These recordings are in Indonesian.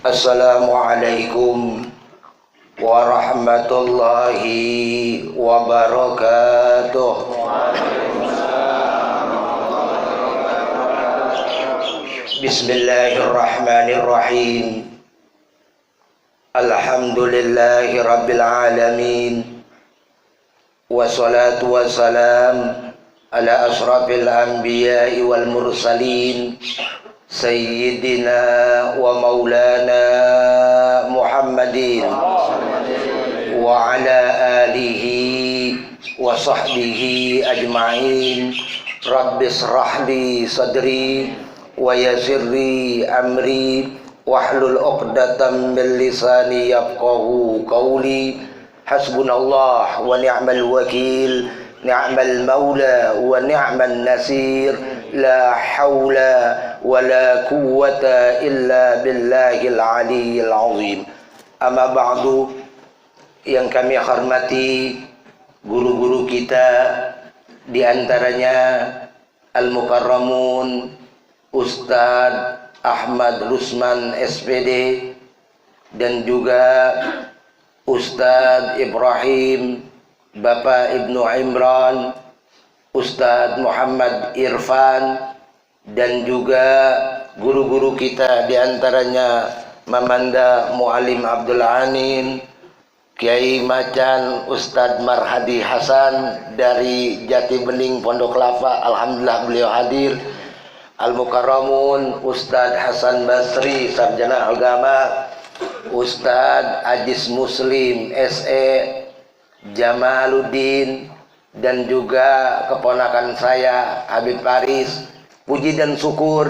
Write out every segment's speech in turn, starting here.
Assalamualaikum warahmatullahi wabarakatuh. Bismillahirrahmanirrahim. Alhamdulillahi rabbil alamin. Wassalatu wassalam ala asrafil anbiya'i wal mursalin Sayyidina wa maulana Muhammadin wa ala alihi wa sahbihi ajma'in. Rabbis rahli sadri wa yassirli amri wahlul 'uqdatam min lisani yafqahu qawli. Hasbunallah wa ni'mal wakil, ni'mal maula wa ni'man nasir. La haula wa la quwwata illa billahil aliyyil azim. Amma ba'du, yang kami hormati guru-guru kita, di antaranya Al-Mukarramun Ustadz Ahmad Rusman SPD, dan juga Ustadz Ibrahim Bapak Ibnu Imran, Ustadz Muhammad Irfan, dan juga guru-guru kita, diantaranya Mamanda Muallim Abdul Anin, Kiai Macan Ustadz Marhadi Hasan dari Jati Bening Pondok Kelapa, alhamdulillah beliau hadir. Al-Mukarramun Ustadz Hasan Basri Sarjana Agama, Ustadz Ajis Muslim SE Jamaluddin, dan juga keponakan saya Habib Faris. Puji dan syukur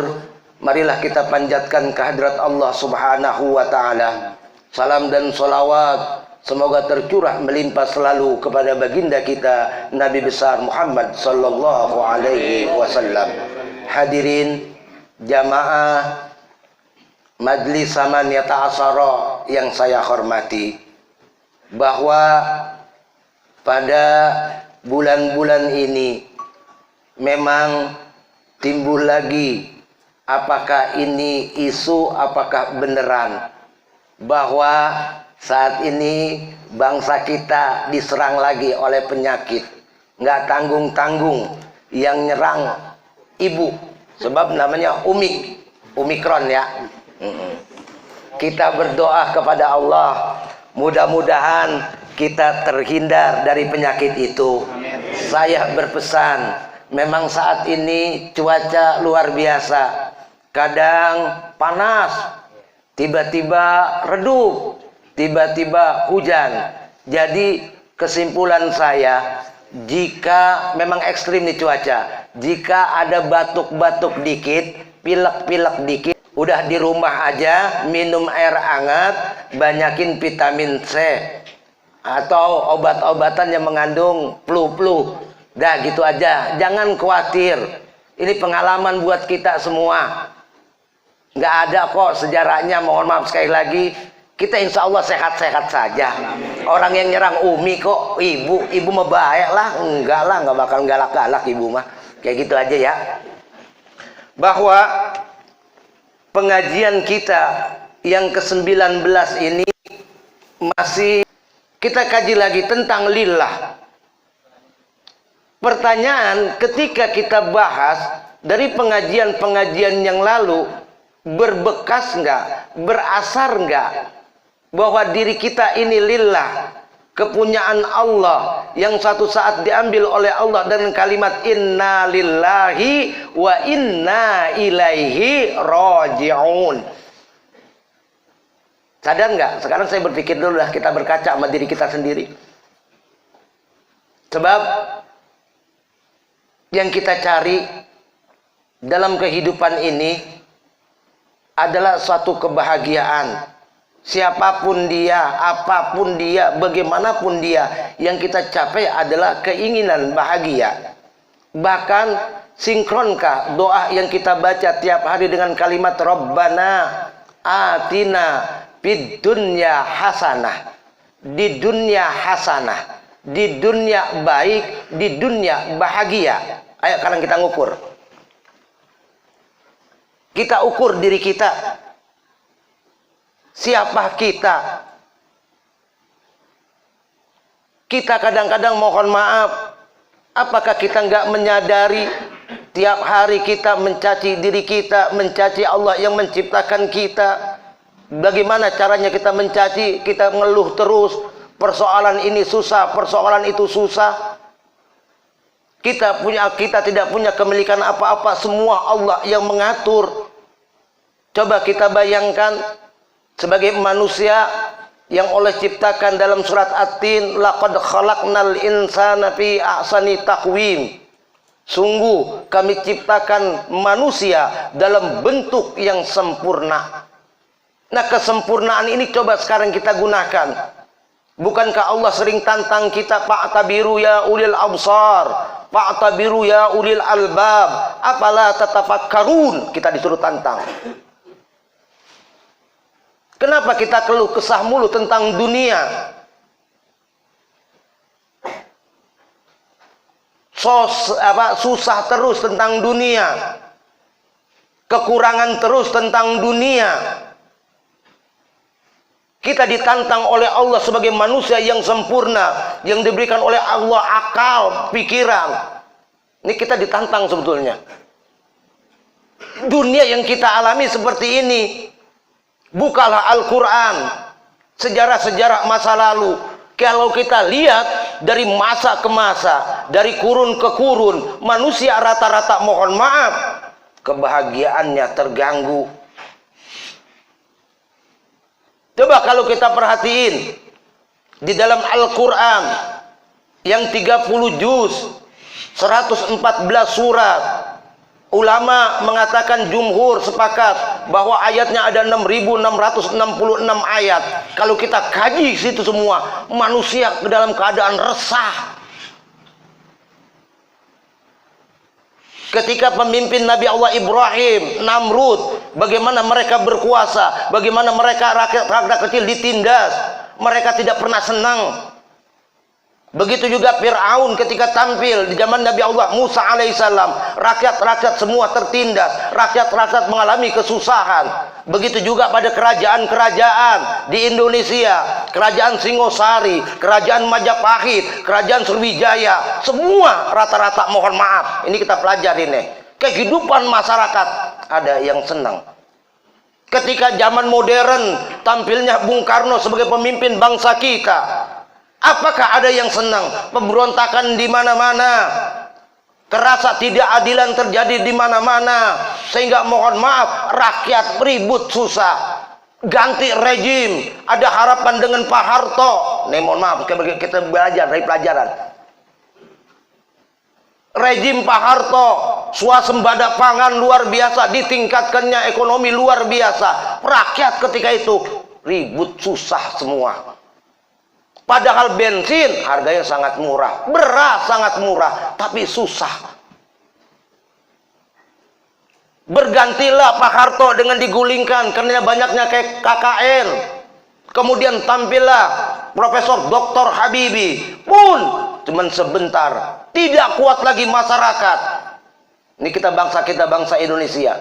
marilah kita panjatkan kehadrat Allah Subhanahu wa ta'ala. Salam dan sholawat semoga tercurah melimpah selalu kepada baginda kita Nabi besar Muhammad sallallahu alaihi wasallam. Hadirin jamaah Majlis Samaniyata Asyara yang saya hormati, bahwa pada bulan-bulan ini memang timbul lagi, apakah ini isu, apakah beneran, bahwa saat ini bangsa kita diserang lagi oleh penyakit nggak tanggung-tanggung yang nyerang ibu, sebab namanya Omikron ya. Kita berdoa kepada Allah, mudah-mudahan kita terhindar dari penyakit itu. Saya berpesan, memang saat ini cuaca luar biasa, kadang panas, tiba-tiba redup, tiba-tiba hujan. Jadi kesimpulan saya, jika memang ekstrim nih cuaca, jika ada batuk-batuk dikit, pilek-pilek dikit, udah di rumah aja, minum air hangat, banyakin vitamin C atau obat-obatan yang mengandung flu. Dah gitu aja, jangan khawatir. Ini pengalaman buat kita semua. Nggak ada kok sejarahnya, mohon maaf sekali lagi. Kita insya Allah sehat-sehat saja. Orang yang nyerang Umi kok ibu mah baik lah. Enggak lah, nggak bakal galak-galak ibu mah. Kayak gitu aja ya. Bahwa pengajian kita yang ke-19 ini masih kita kaji lagi tentang lillah. Pertanyaan, ketika kita bahas dari pengajian-pengajian yang lalu, berbekas enggak, berasar enggak bahwa diri kita ini lillah, kepunyaan Allah yang satu saat diambil oleh Allah dan kalimat inna lillahi wa inna ilaihi raji'un. Sadar nggak? Sekarang saya berpikir dulu lah, kita berkaca sama diri kita sendiri. Sebab yang kita cari dalam kehidupan ini adalah suatu kebahagiaan. Siapapun dia, apapun dia, bagaimanapun dia, yang kita capai adalah keinginan bahagia. Bahkan sinkronkah doa yang kita baca tiap hari dengan kalimat Rabbana atina fid dunya hasanah, di dunia hasanah, di dunia baik, di dunia bahagia. Ayo sekarang kita ngukur. Kita ukur diri kita. siapa kita? Kita kadang-kadang mohon maaf, apakah kita nggak menyadari tiap hari kita mencaci diri kita, mencaci Allah yang menciptakan kita? Bagaimana caranya kita mencaci? Kita ngeluh terus, persoalan ini susah, persoalan itu susah. Kita tidak punya kemilikan apa-apa, semua Allah yang mengatur. Coba kita bayangkan sebagai manusia yang Allah ciptakan dalam surat At-Tin, laqad khalaqnal insana fi ahsani taqwim. Sungguh kami ciptakan manusia dalam bentuk yang sempurna. Nah, kesempurnaan ini coba sekarang kita gunakan. Bukankah Allah sering tantang kita, fa'tabiru ya ulil absar, fa'tabiru ya ulil albab, afala tatafakkarun? Kita disuruh tantang. Kenapa kita keluh kesah mulu tentang dunia? Susah terus tentang dunia. Kekurangan terus tentang dunia. Kita ditantang oleh Allah sebagai manusia yang sempurna, yang diberikan oleh Allah akal, pikiran. Ini kita ditantang sebetulnya. Dunia yang kita alami seperti ini. Bukalah Al-Quran, sejarah-sejarah masa lalu. Kalau kita lihat dari masa ke masa, dari kurun ke kurun, manusia rata-rata mohon maaf, kebahagiaannya terganggu. Coba kalau kita perhatiin di dalam Al-Quran yang 30 juz, 114 surat, ulama mengatakan, jumhur sepakat bahwa ayatnya ada 6.666 ayat. Kalau kita kaji situ semua, manusia dalam keadaan resah. Ketika pemimpin Nabi Allah Ibrahim, Namrud, bagaimana mereka berkuasa, bagaimana mereka rakyat kecil ditindas, mereka tidak pernah senang. Begitu juga Fir'aun ketika tampil di zaman Nabi Allah Musa alaihissalam, rakyat-rakyat semua tertindas, rakyat-rakyat mengalami kesusahan. Begitu juga pada kerajaan-kerajaan di Indonesia, kerajaan Singosari, kerajaan Majapahit, kerajaan Sriwijaya, semua rata-rata mohon maaf. Ini kita pelajari nih, kehidupan masyarakat ada yang senang. Ketika zaman modern tampilnya Bung Karno sebagai pemimpin bangsa kita, apakah ada yang senang? Pemberontakan di mana-mana, kerasa tidak adilan terjadi di mana-mana, sehingga mohon maaf rakyat ribut susah. Ganti rejim, ada harapan dengan Pak Harto. Nih mohon maaf, kita belajar dari pelajaran. Rejim Pak Harto, swasembada pangan luar biasa, ditingkatkannya ekonomi luar biasa. Rakyat ketika itu ribut susah semua. Padahal bensin harganya sangat murah, beras sangat murah, tapi susah. Bergantilah Pak Harto dengan digulingkan karena banyaknya kayak KKN. Kemudian tampillah Profesor Dr. Habibie, pun cuman sebentar, tidak kuat lagi masyarakat. Ini kita bangsa Indonesia.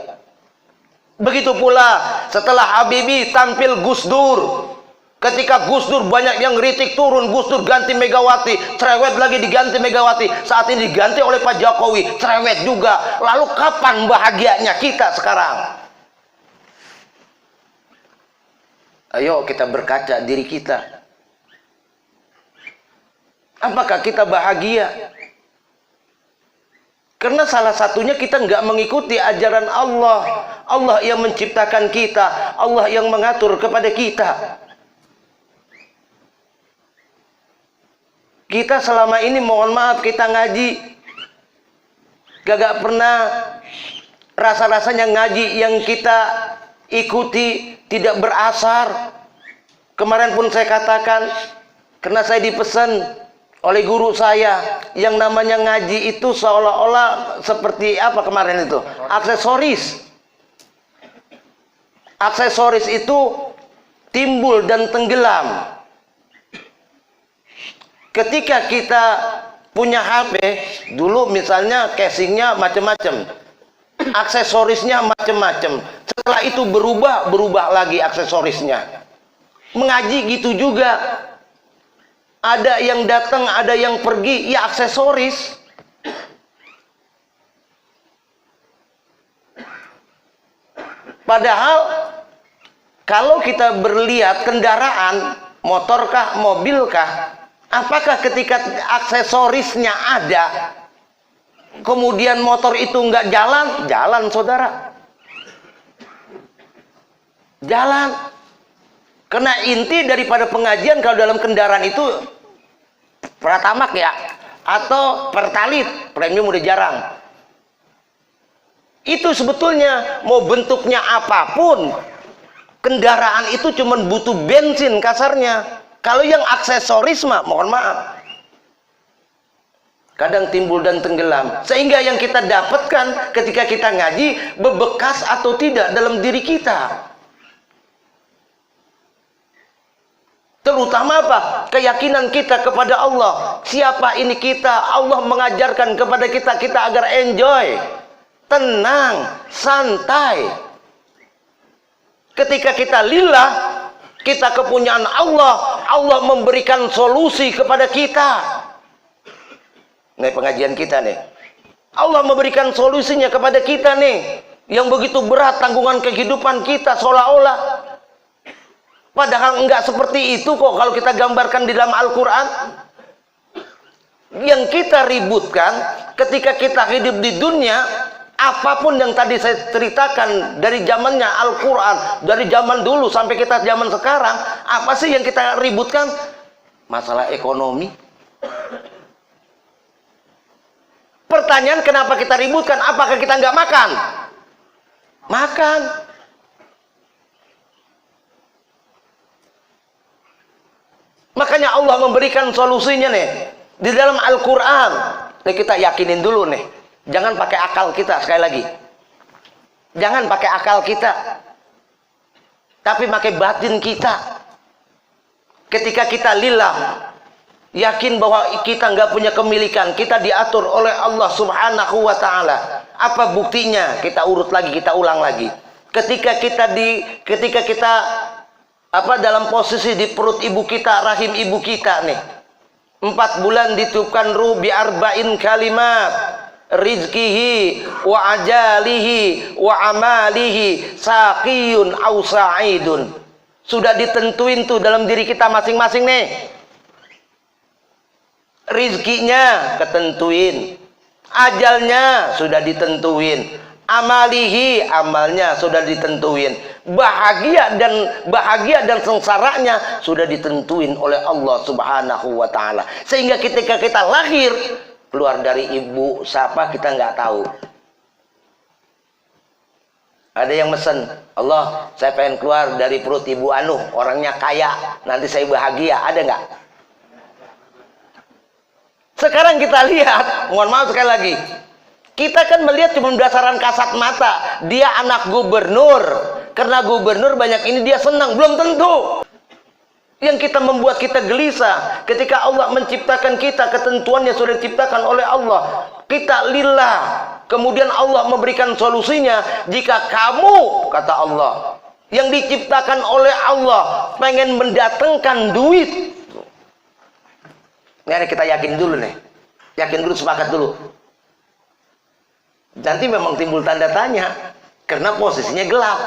Begitu pula setelah Habibie tampil Gus Dur. Ketika Gus Dur banyak yang ngeritik, turun Gus Dur ganti Megawati, cerewet lagi diganti Megawati, saat ini diganti oleh Pak Jokowi, cerewet juga. Lalu kapan bahagianya kita sekarang? Ayo kita berkaca diri kita. Apakah kita bahagia? Karena salah satunya kita nggak mengikuti ajaran Allah. Allah yang menciptakan kita, Allah yang mengatur kepada kita. Kita selama ini mohon maaf, kita ngaji gak pernah rasa-rasanya ngaji yang kita ikuti tidak berasar. Kemarin pun saya katakan, karena saya dipesan oleh guru saya, yang namanya ngaji itu seolah-olah seperti apa kemarin itu? Aksesoris. Aksesoris itu timbul dan tenggelam. Ketika kita punya HP, dulu misalnya casingnya macam-macam, aksesorisnya macam-macam. Setelah itu berubah lagi aksesorisnya. Mengaji gitu juga. Ada yang datang, ada yang pergi, ya aksesoris. Padahal kalau kita berlihat kendaraan, motorkah, mobilkah, apakah ketika aksesorisnya ada, kemudian motor itu nggak jalan? Jalan, saudara. Jalan. Karena inti daripada pengajian kalau dalam kendaraan itu Pratamak ya, atau Pertalit, premium udah jarang. Itu sebetulnya mau bentuknya apapun, kendaraan itu cuma butuh bensin kasarnya. Kalau yang aksesoris mah mohon maaf, kadang timbul dan tenggelam. Sehingga yang kita dapatkan ketika kita ngaji bebekas atau tidak dalam diri kita. Terutama apa? Keyakinan kita kepada Allah. Siapa ini kita? Allah mengajarkan kepada kita agar enjoy, tenang, santai. Ketika kita lillah, kita kepunyaan Allah, Allah memberikan solusi kepada kita. Nih pengajian kita nih, Allah memberikan solusinya kepada kita nih, yang begitu berat tanggungan kehidupan kita seolah-olah. Padahal enggak seperti itu kok kalau kita gambarkan di dalam Al-Quran. Yang kita ributkan ketika kita hidup di dunia, apapun yang tadi saya ceritakan dari zamannya Al-Quran, dari zaman dulu sampai kita zaman sekarang, apa sih yang kita ributkan? Masalah ekonomi. Pertanyaan, kenapa kita ributkan? Apakah kita nggak makan? Makan. Makanya Allah memberikan solusinya nih di dalam Al-Quran. Nih kita yakinin dulu nih, jangan pakai akal kita. Sekali lagi, jangan pakai akal kita, tapi pakai batin kita. Ketika kita lillah, yakin bahwa kita nggak punya kemilikan, kita diatur oleh Allah Subhanahu wa Ta'ala. Apa buktinya? Kita urut lagi, kita ulang lagi. Ketika kita dalam posisi di perut ibu kita, rahim ibu kita nih, 4 bulan ditiupkan ruh bi arba'in kalimat, rizkihi wa ajalihi wa amalihi saqiyun au sa'idun. Sudah ditentuin tuh dalam diri kita masing-masing nih. Rizkinya ketentuin, ajalnya sudah ditentuin, amalihi, amalnya sudah ditentuin, bahagia dan sengsaranya sudah ditentuin oleh Allah Subhanahu wa Ta'ala. Sehingga ketika kita lahir, keluar dari ibu siapa kita nggak tahu. Ada yang mesen, Allah saya pengen keluar dari perut ibu Anu, orangnya kaya, nanti saya bahagia. Ada nggak? Sekarang kita lihat, mohon maaf sekali lagi, kita kan melihat cuma berdasarkan kasat mata. Dia anak gubernur, karena gubernur banyak ini dia senang. Belum tentu. Yang kita membuat kita gelisah ketika Allah menciptakan kita, ketentuannya sudah diciptakan oleh Allah. Kita lillah, kemudian Allah memberikan solusinya. Jika kamu, kata Allah, yang diciptakan oleh Allah pengen mendatangkan duit, ini kita yakin dulu nih, yakin dulu, sepakat dulu. Nanti memang timbul tanda tanya, karena posisinya gelap,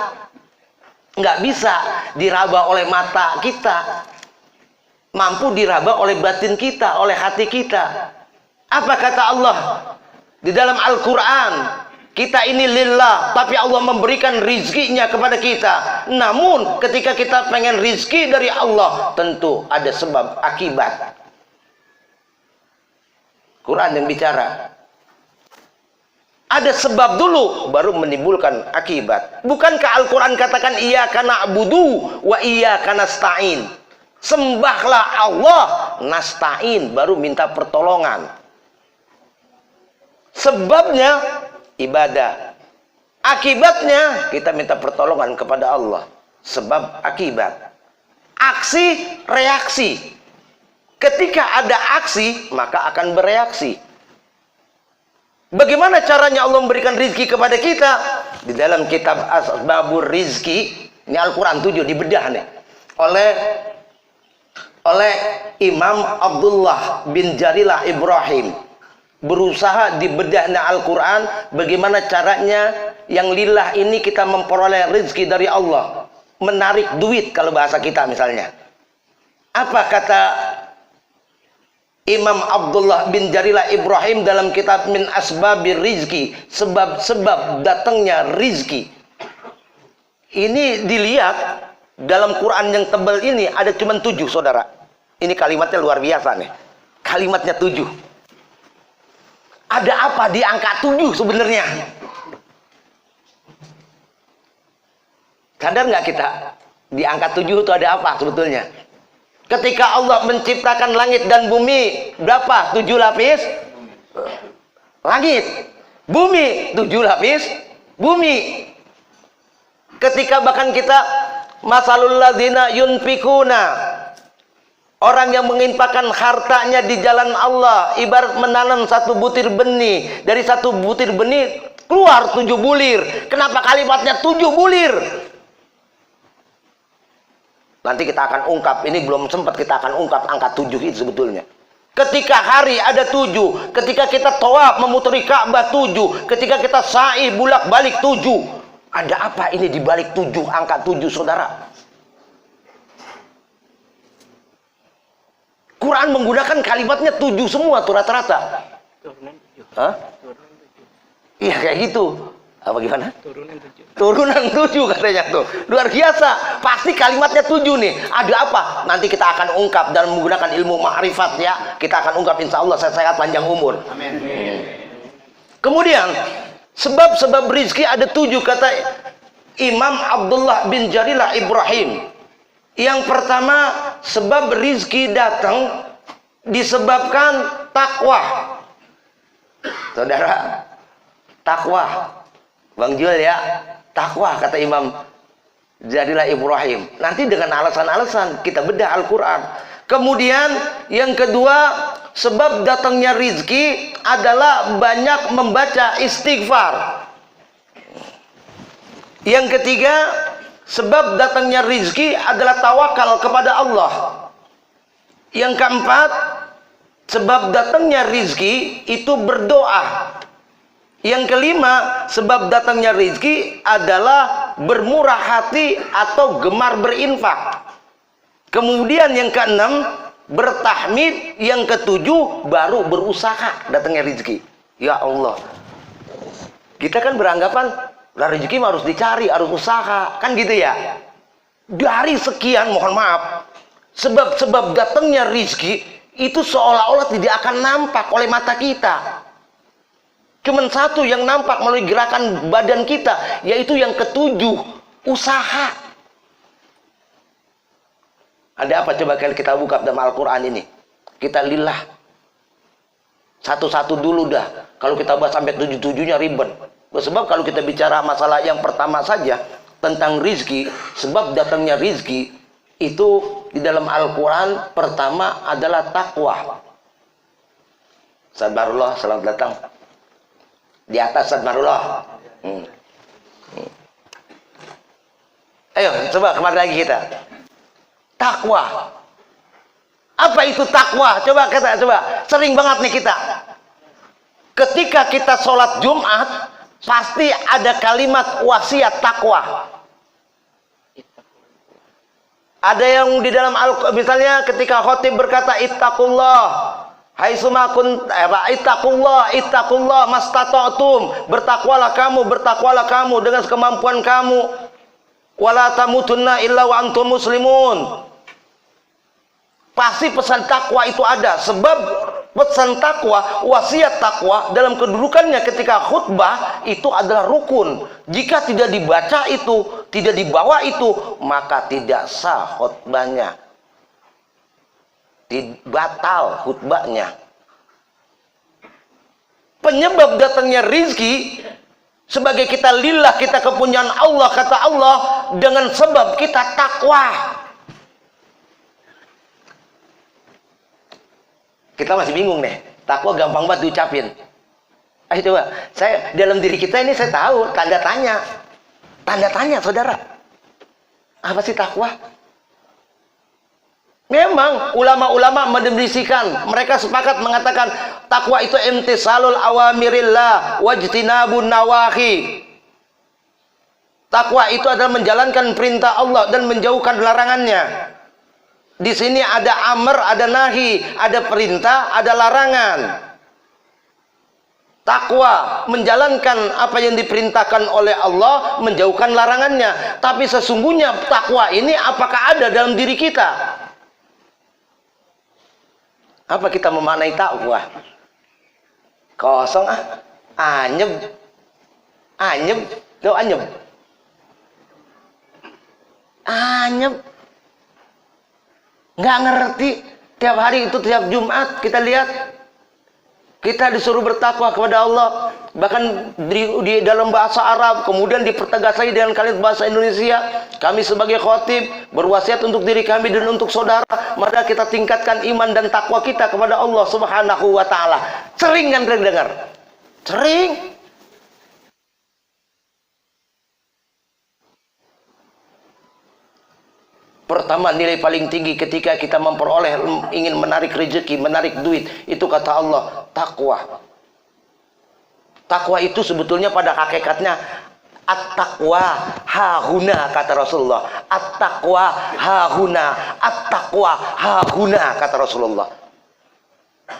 nggak bisa diraba oleh mata kita, mampu diraba oleh batin kita, oleh hati kita. Apa kata Allah di dalam Al-Quran? Kita ini lillah, tapi Allah memberikan rizkinya kepada kita. Namun ketika kita pengen rizki dari Allah, tentu ada sebab akibat. Quran yang bicara. Ada sebab dulu baru menimbulkan akibat. Bukankah Al-Quran katakan iyyaka na'budu wa iyyaka nasta'in? Sembahlah Allah, nasta'in baru minta pertolongan. Sebabnya ibadah. Akibatnya kita minta pertolongan kepada Allah. Sebab akibat. Aksi reaksi. Ketika ada aksi, maka akan bereaksi. Bagaimana caranya Allah memberikan rizki kepada kita? Di dalam kitab Asbabur Rizki, ini Al-Quran 7 dibedah nih. oleh Imam Abdullah bin Jarilah Ibrahim. Berusaha di bedahnya Al-Quran, bagaimana caranya yang lillah ini kita memperoleh rezeki dari Allah, menarik duit kalau bahasa kita misalnya. Apa kata Imam Abdullah bin Jarilah Ibrahim dalam kitab Min Asbabir Rizki, sebab-sebab datangnya rizki? Ini dilihat dalam Quran yang tebal ini ada cuma 7, saudara. Ini kalimatnya luar biasa nih. Kalimatnya 7. Ada apa di angka 7 sebenarnya? Sadar nggak kita? Di angka 7 itu ada apa sebetulnya? Ketika Allah menciptakan langit dan bumi, berapa? 7 lapis langit. Bumi, 7 lapis bumi. Ketika bahkan kita masalul ladzina yunfikuna, orang yang menginfakkan hartanya di jalan Allah ibarat menanam satu butir benih. Dari satu butir benih keluar 7 bulir. Kenapa kalimatnya 7 bulir? Nanti kita akan ungkap. Ini belum sempat kita akan ungkap angka 7 itu sebetulnya. Ketika hari ada 7, ketika kita tawaf memutari Ka'bah 7, ketika kita sa'i bulak balik 7. Ada apa ini di balik 7, angka 7, saudara? Quran menggunakan kalimatnya 7 semua tuh rata-rata. Hah? Iya kayak gitu. Apa gimana? Turunan 7 katanya tuh. Luar biasa. Pasti kalimatnya 7 nih. Ada apa? Nanti kita akan ungkap dan menggunakan ilmu ma'rifat ya. Kita akan ungkap insya Allah sehat panjang umur. Amin. Kemudian sebab-sebab rizki ada 7 kata Imam Abdullah bin Jarilah Ibrahim. Yang pertama, sebab rizki datang disebabkan takwa. Saudara, takwa. Bang Jul ya, takwa kata Imam Jarilah Ibrahim. Nanti dengan alasan-alasan kita bedah Al-Quran. Kemudian yang kedua, sebab datangnya rizki adalah banyak membaca istighfar. Yang ketiga, sebab datangnya rizki adalah tawakal kepada Allah. Yang keempat, sebab datangnya rizki itu berdoa. Yang kelima, sebab datangnya rizki adalah bermurah hati atau gemar berinfak. Kemudian yang keenam, bertahmid. Yang ketujuh, baru berusaha datangnya rizki. Ya Allah, kita kan beranggapan rezeki harus dicari, harus usaha, kan gitu ya. Dari sekian, mohon maaf, sebab-sebab datangnya rizki itu seolah-olah tidak akan nampak oleh mata kita. Cuman satu yang nampak melalui gerakan badan kita, yaitu yang ketujuh, usaha. Ada apa coba kalau kita buka dalam Al-Quran ini? Kita lillah. Satu-satu dulu dah. Kalau kita bahas sampai 7-7-nya ribet. Sebab kalau kita bicara masalah yang pertama saja, tentang rizki, sebab datangnya rizki, itu di dalam Al-Quran pertama adalah takwa. Sabarullah, selamat datang. Di atas Sadmarullah. Ayo coba kemari lagi kita. Takwa. Apa itu takwa? Coba kata, coba. Sering banget nih kita. Ketika kita sholat Jumat, pasti ada kalimat wasiat takwa. Ada yang di dalam misalnya ketika khotib berkata ittaqullah. Hai sumakun ittaqullah mastata'tum, bertakwalah kamu dengan kemampuan kamu. Wala tamutunna illa wa antum muslimun. Pasti pesan takwa itu ada, sebab pesan takwa, wasiat takwa dalam kedudukannya ketika khutbah itu adalah rukun. Jika tidak dibaca itu, tidak dibawa itu, maka tidak sah khutbahnya. Batal khutbahnya. Penyebab datangnya rizki sebagai kita lillah, kita kepunyaan Allah, kata Allah, dengan sebab kita takwa. Kita masih bingung nih, takwa gampang banget diucapin. Ayo coba, saya dalam diri kita ini saya tahu tanda tanya, saudara. Apa sih takwa? Memang ulama-ulama mendefinisikan, mereka sepakat mengatakan takwa itu imtisalul awamirillah wajtinabun nawahi. Takwa itu adalah menjalankan perintah Allah dan menjauhkan larangannya. Di sini ada amr, ada nahi, ada perintah, ada larangan. Takwa menjalankan apa yang diperintahkan oleh Allah, menjauhkan larangannya. Tapi sesungguhnya takwa ini apakah ada dalam diri kita? Apa kita memaknai takwa? Kosong anyep. Anyep, tuh anyep. Anyep. Nggak ngerti. Tiap hari itu, tiap Jumat kita lihat, kita disuruh bertakwa kepada Allah. Bahkan di dalam bahasa Arab, kemudian dipertegas lagi dengan kalimat bahasa Indonesia. Kami sebagai khatib berwasiat untuk diri kami dan untuk saudara, mari kita tingkatkan iman dan takwa kita kepada Allah Subhanahu wa taala. Sering kan dengar? Sering. Pertama, nilai paling tinggi ketika kita memperoleh, ingin menarik rezeki, menarik duit, itu kata Allah, takwa. Takwa itu sebetulnya pada hakikatnya at-taqwa hahuna, kata Rasulullah. At-taqwa hahuna, at-taqwa hahuna, kata Rasulullah.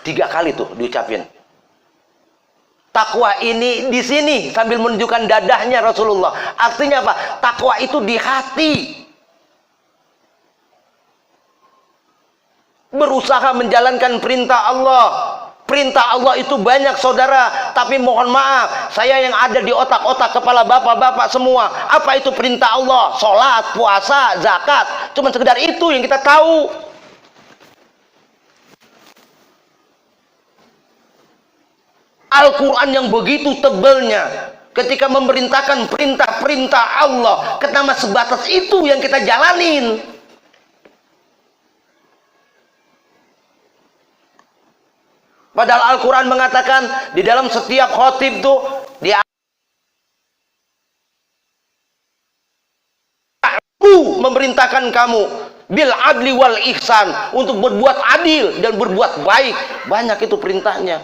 3 kali tuh diucapin. Takwa ini di sini sambil menunjukkan dadahnya Rasulullah. Artinya apa? Takwa itu di hati. Berusaha menjalankan perintah Allah. Perintah Allah itu banyak saudara, tapi mohon maaf, saya yang ada di otak-otak kepala bapak-bapak semua, apa itu perintah Allah? Sholat, puasa, zakat, cuma sekedar itu yang kita tahu. Al-Quran yang begitu tebalnya, ketika memerintahkan perintah-perintah Allah, kenapa sebatas itu yang kita jalanin? Padahal Al-Quran mengatakan di dalam setiap khotib itu dia memerintahkan kamu bil adli wal ihsan, untuk berbuat adil dan berbuat baik. Banyak itu perintahnya.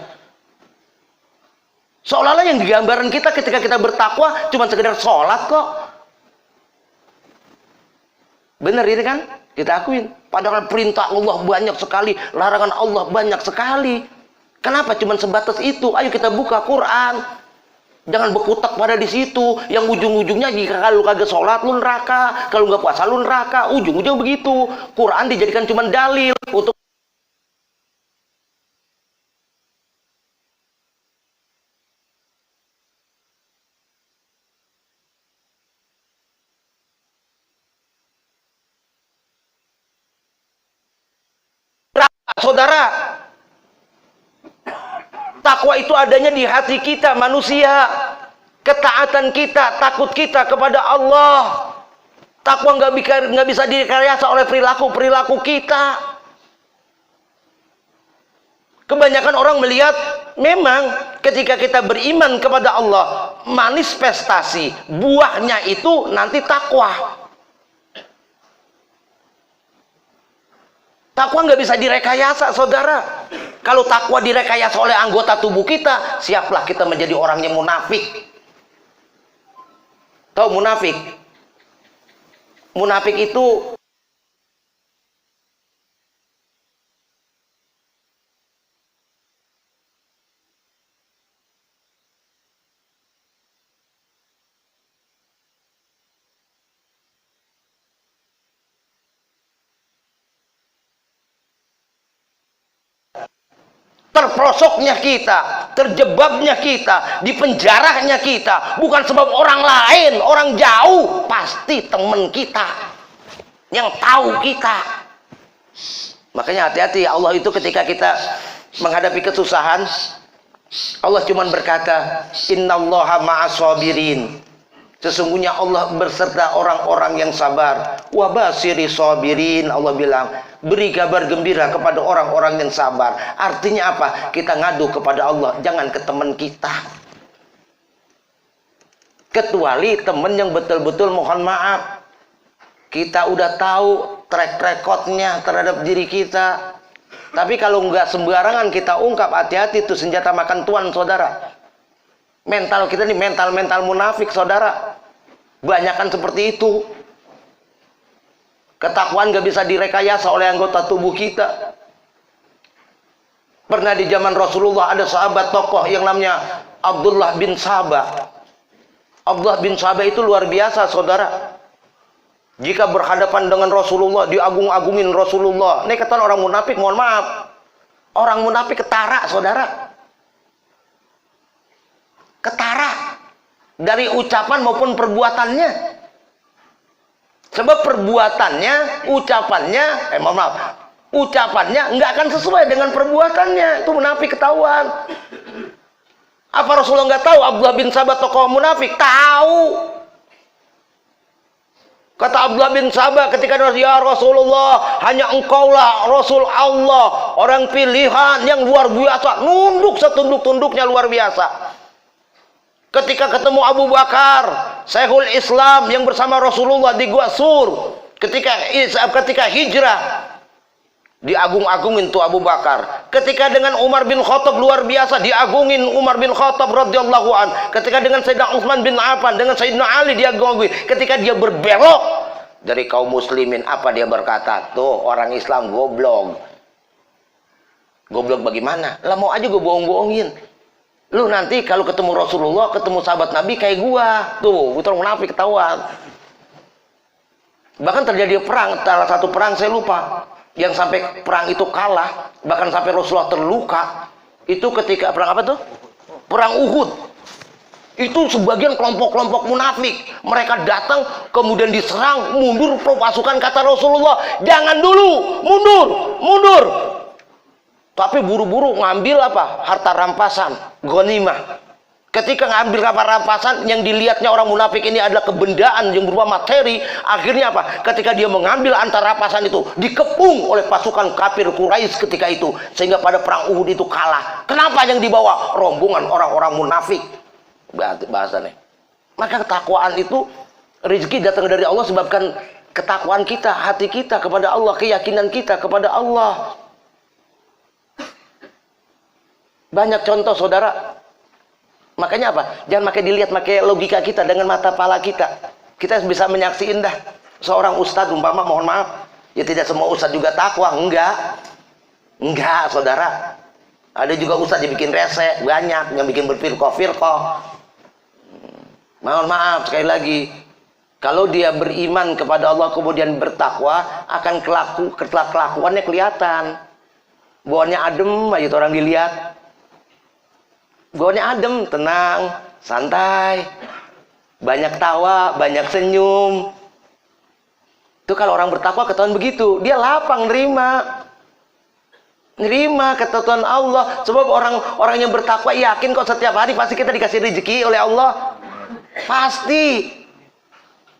Seolah-olah yang digambaran kita ketika kita bertakwa cuma sekedar sholat kok. Benar ini kan? Kita akuin. Padahal perintah Allah banyak sekali, larangan Allah banyak sekali. Kenapa cuma sebatas itu? Ayo kita buka Quran. Jangan berkutak pada di situ. Yang ujung-ujungnya jika kalau kagak sholat lu neraka, kalau nggak puasa lu neraka. Ujung-ujung begitu. Quran dijadikan cuma dalil untuk saudara. Takwa itu adanya di hati kita manusia. Ketaatan kita, takut kita kepada Allah. Takwa nggak bisa direkayasa oleh perilaku kita. Kebanyakan orang melihat memang ketika kita beriman kepada Allah, manifestasi buahnya itu nanti takwa. Takwa nggak bisa direkayasa, saudara. Kalau takwa direkayasa oleh anggota tubuh kita, siaplah kita menjadi orang yang munafik. Tahu munafik? Munafik itu terprosoknya kita, terjebaknya kita, dipenjaranya kita, bukan sebab orang lain, orang jauh, pasti teman kita yang tahu kita. Makanya hati-hati, Allah itu ketika kita menghadapi kesusahan, Allah cuma berkata, innallaha ma'as-sabirin. Sesungguhnya Allah berserta orang-orang yang sabar. Wa basiri sabirin, Allah bilang, beri kabar gembira kepada orang-orang yang sabar. Artinya apa? Kita ngadu kepada Allah, jangan ke teman kita. Kecuali teman yang betul-betul mohon maaf. Kita udah tahu track recordnya terhadap diri kita. Tapi kalau nggak sembarangan kita ungkap, hati-hati itu senjata makan tuan, saudara. Mental kita nih mental munafik, saudara. Banyakan seperti itu. Ketakwaan nggak bisa direkayasa oleh anggota tubuh kita. Pernah di zaman Rasulullah ada sahabat tokoh yang namanya Abdullah bin Sabah. Abdullah bin Sabah itu luar biasa, saudara. Jika berhadapan dengan Rasulullah, diagung-agungin Rasulullah. Ini kata orang munafik, mohon maaf. Orang munafik ketara, saudara. Ketara. Dari ucapan maupun perbuatannya. Sebab perbuatannya, ucapannya, mohon maaf. Ucapannya nggak akan sesuai dengan perbuatannya. Itu munafik ketahuan. Apa Rasulullah nggak tahu Abdullah bin Sabah tokoh munafik? Tahu. Kata Abdullah bin Sabah ketika ya Rasulullah, hanya engkaulah Rasul Allah, orang pilihan yang luar biasa, nunduk setunduk-tunduknya luar biasa. Ketika ketemu Abu Bakar, Syekhul Islam yang bersama Rasulullah di Gua Sur, ketika hijrah, diagung-agungin tuh Abu Bakar. Ketika dengan Umar bin Khattab luar biasa, diagungin Umar bin Khattab radhiyallahu an. Ketika dengan Sayyidina Utsman bin Affan, dengan Sayyidina Ali diagungin. Ketika dia berbelok dari kaum muslimin, apa dia berkata? Tuh orang Islam goblok. Goblok bagaimana? Lah mau aja gue bohong-bohongin. Lu nanti kalau ketemu Rasulullah, ketemu sahabat Nabi kayak gua. Tuh, orang munafik ketahuan. Bahkan terjadi perang, salah satu perang saya lupa, yang sampai perang itu kalah, bahkan sampai Rasulullah terluka. Itu ketika perang apa tuh? Perang Uhud. Itu sebagian kelompok-kelompok munafik, mereka datang kemudian diserang, mundur pasukan, kata Rasulullah, jangan dulu, mundur. Tapi buru-buru ngambil apa? Harta rampasan, ghanimah. Ketika ngambil harta rampasan, yang dilihatnya orang munafik ini adalah kebendaan yang berupa materi. Akhirnya apa? Ketika dia mengambil antara rampasan itu, dikepung oleh pasukan kafir Quraisy ketika itu, sehingga pada perang Uhud itu kalah. Kenapa yang dibawa? Rombongan orang-orang munafik. Bahasannya. Maka ketakwaan itu rezeki datang dari Allah, sebabkan ketakwaan kita, hati kita kepada Allah, keyakinan kita kepada Allah. Banyak contoh, saudara. Makanya apa? Jangan pakai dilihat, pakai logika kita dengan mata pala kita. Kita bisa menyaksikan dah seorang ustadz umpama, mohon maaf, ya tidak semua ustadz juga takwa, enggak, saudara. Ada juga ustadz yang bikin rese, banyak yang bikin berfirqah. Mohon maaf sekali lagi, kalau dia beriman kepada Allah kemudian bertakwa, akan kelakuannya kelihatan. Bawaannya adem aja orang dilihat. Bawaannya adem, tenang, santai, banyak tawa, banyak senyum. Itu kalau orang bertakwa ketahuan begitu, dia lapang nerima ketentuan Allah. Sebab orang yang bertakwa yakin kok setiap hari pasti kita dikasih rezeki oleh Allah. Pasti.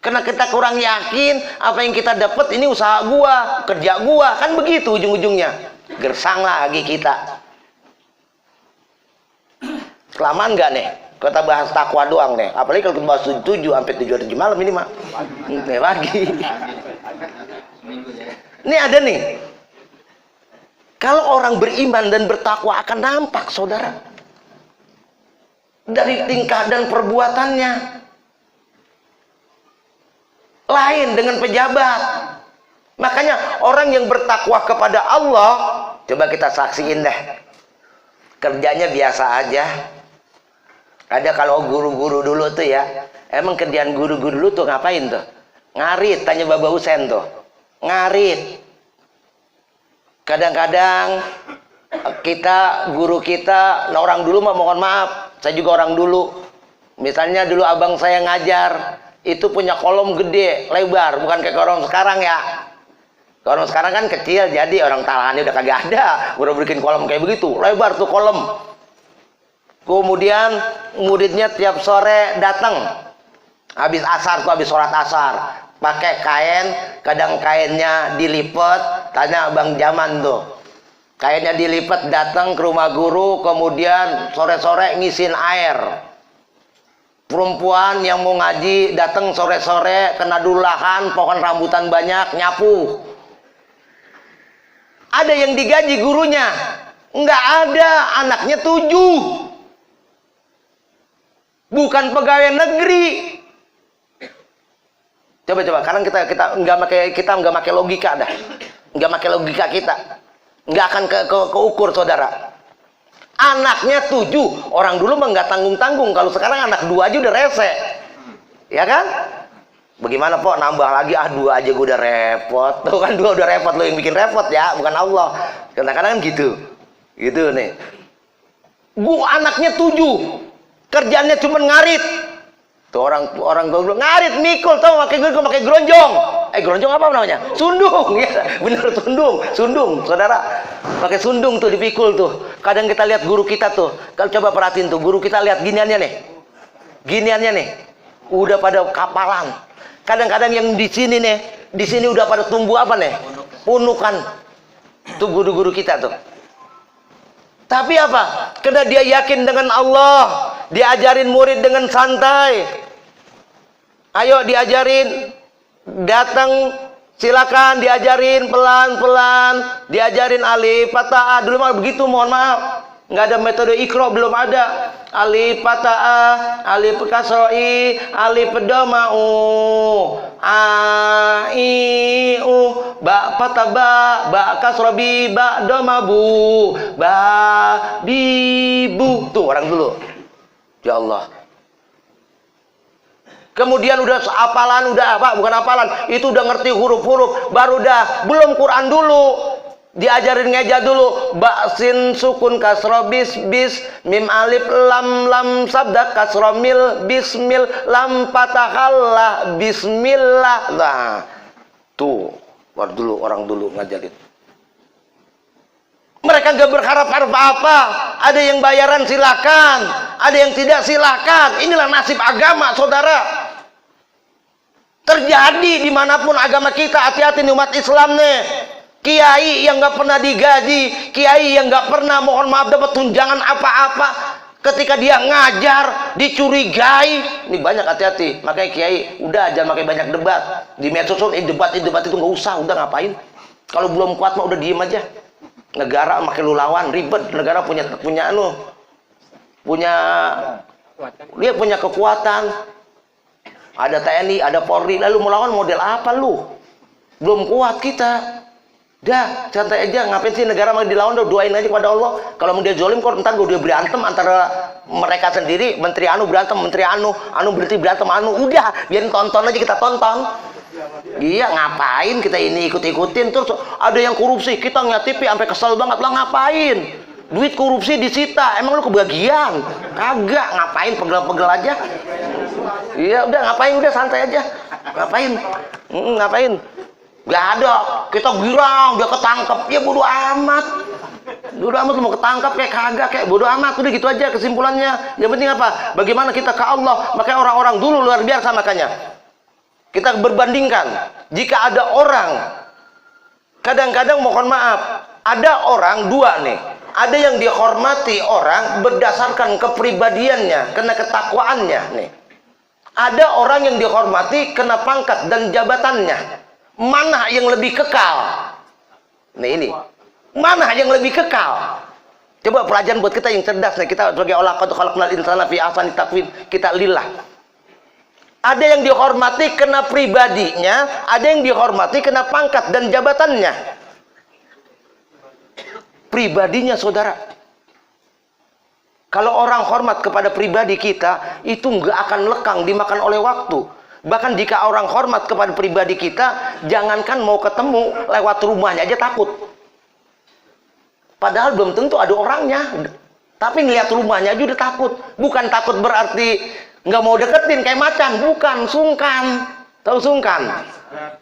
Karena kita kurang yakin apa yang kita dapat ini usaha gua, kerja gua, kan begitu ujung-ujungnya. Gersang lagi kita. Kelamaan nggak nih? Kita bahas takwa doang nih. Apalagi kalau kita bahas 7 sampai 7 malam ini mah. Nih pagi. Ini ada nih. Kalau orang beriman dan bertakwa akan nampak, saudara. Dari tingkah dan perbuatannya. Lain dengan pejabat. Makanya orang yang bertakwa kepada Allah, coba kita saksiin deh. Kerjanya biasa aja. Ada kalau guru-guru dulu tuh ya, emang kerjaan guru-guru dulu tuh ngapain tuh? Ngarit, tanya Baba Husen tuh. Ngarit. Kadang-kadang guru kita, nah orang dulu mah mohon maaf, saya juga orang dulu. Misalnya dulu abang saya ngajar, itu punya kolom gede, lebar, bukan kayak orang sekarang ya. Kalau sekarang kan kecil, jadi orang talahannya udah kagak ada. Udah bikin kolom kayak begitu, lebar tuh kolom. Kemudian muridnya tiap sore datang, habis asar tuh, habis sholat asar, pakai kain, kadang kainnya dilipat, tanya Bang Jaman tuh, kainnya dilipat, datang ke rumah guru, kemudian sore-sore ngisin air. Perempuan yang mau ngaji datang sore-sore, kena dulahan, pohon rambutan banyak, nyapu. Ada yang digaji gurunya? Enggak ada, anaknya 7. Bukan pegawai negeri. Coba sekarang kita nggak pakai logika dah. Nggak pakai logika kita. Nggak akan keukur, saudara. Anaknya 7. Orang dulu mah nggak tanggung-tanggung. Kalau sekarang anak 2 aja udah rese. Ya kan? Bagaimana Pok, nambah lagi 2 aja gue udah repot. Tuh kan 2 udah repot, lo yang bikin repot ya, bukan Allah. Kadang-kadang kan gitu. Gitu nih. Gua anaknya 7. Kerjanya cuma ngarit. Tuh orang gue bilang ngarit mikul, tau pakai gronjong. Gronjong apa namanya? Sundung. Ya, bener sundung, saudara. Pakai sundung tuh dipikul tuh. Kadang kita lihat guru kita tuh. Kalau coba perhatiin tuh, guru kita lihat giniannya nih. Udah pada kapalan. Kadang-kadang yang di sini udah pada tumbuh apa nih? Punukan. Tuh guru-guru kita tuh. Tapi apa? Karena dia yakin dengan Allah, diajarin murid dengan santai. Ayo diajarin, datang silakan diajarin pelan-pelan, diajarin alif fatah. Dulu mah begitu, mohon maaf. Nggak ada metode ikro, belum ada. Alif fatah, alif kasroi, alif dhama'u, a i u, ba fatah ba kasra bi, ba dhamabu, ba bi bu. Tuh orang dulu. Ya Allah. Kemudian udah hafalan, udah apa? Bukan hafalan, itu udah ngerti huruf-huruf, baru dah belum Quran dulu. Diajarin ngeja dulu, ba sin sukun kasra bis mim alif lam sabda kasra mil bismil lam fatahalla bismillah. Nah, tuh orang dulu ngajarin. Mereka gak berharap apa-apa. Ada yang bayaran silakan, ada yang tidak silakan. Inilah nasib agama, saudara. Terjadi dimanapun agama kita. Hati-hati nih umat Islam nih. Kiai yang nggak pernah digaji, kiai yang nggak pernah, mohon maaf, dapat tunjangan apa-apa, ketika dia ngajar dicurigai. Ini banyak, hati-hati. Makanya kiai udah jangan pakai banyak debat di medsos. Debat itu nggak usah, udah ngapain. Kalau belum kuat mah udah diem aja. Negara makin lu lawan, ribet. Negara punya dia punya kekuatan. Ada TNI, ada Polri, lalu mau lawan model apa lu? Belum kuat kita. Dah, santai aja. Ngapain sih negara mau dilawan? Doain aja kepada Allah. Kalau mau dia zolim, kok ntar gue berantem antara mereka sendiri. Menteri anu berantem, menteri anu berhenti berantem anu. Udah, biarin tonton aja, kita tonton. Iya, ngapain kita ini ikut-ikutin? Terus ada yang korupsi, kita ngeliat TV sampai kesel banget. Lah ngapain? Duit korupsi disita, emang lu kebagian? Kagak, ngapain pegel-pegel aja? Iya, udah ngapain, udah santai aja. Ngapain? Gak ada, kita girang, dia ketangkep, ya bodo amat. Mau ketangkep kayak kagak, kayak bodo amat. Udah gitu aja kesimpulannya. Yang penting apa? Bagaimana kita ke Allah. Makanya orang-orang dulu luar biasa. Makanya kita berbandingkan. Jika ada orang, kadang-kadang mohon maaf, ada orang dua nih. Ada yang dihormati orang berdasarkan kepribadiannya, karena ketakwaannya nih. Ada orang yang dihormati karena pangkat dan jabatannya. Mana yang lebih kekal? Nah ini, mana yang lebih kekal? Coba pelajaran buat kita yang cerdas nih. Kita sebagai laqad khalaqnal insana fi ahsani taqwim, kita lillah. Ada yang dihormati karena pribadinya, ada yang dihormati karena pangkat dan jabatannya. Pribadinya, saudara. Kalau orang hormat kepada pribadi kita, itu nggak akan lekang dimakan oleh waktu. Bahkan jika orang hormat kepada pribadi kita, jangankan mau ketemu, lewat rumahnya aja takut. Padahal belum tentu ada orangnya. Tapi ngeliat rumahnya aja udah takut. Bukan takut berarti nggak mau deketin kayak macan. Bukan, sungkan. Tahu sungkan?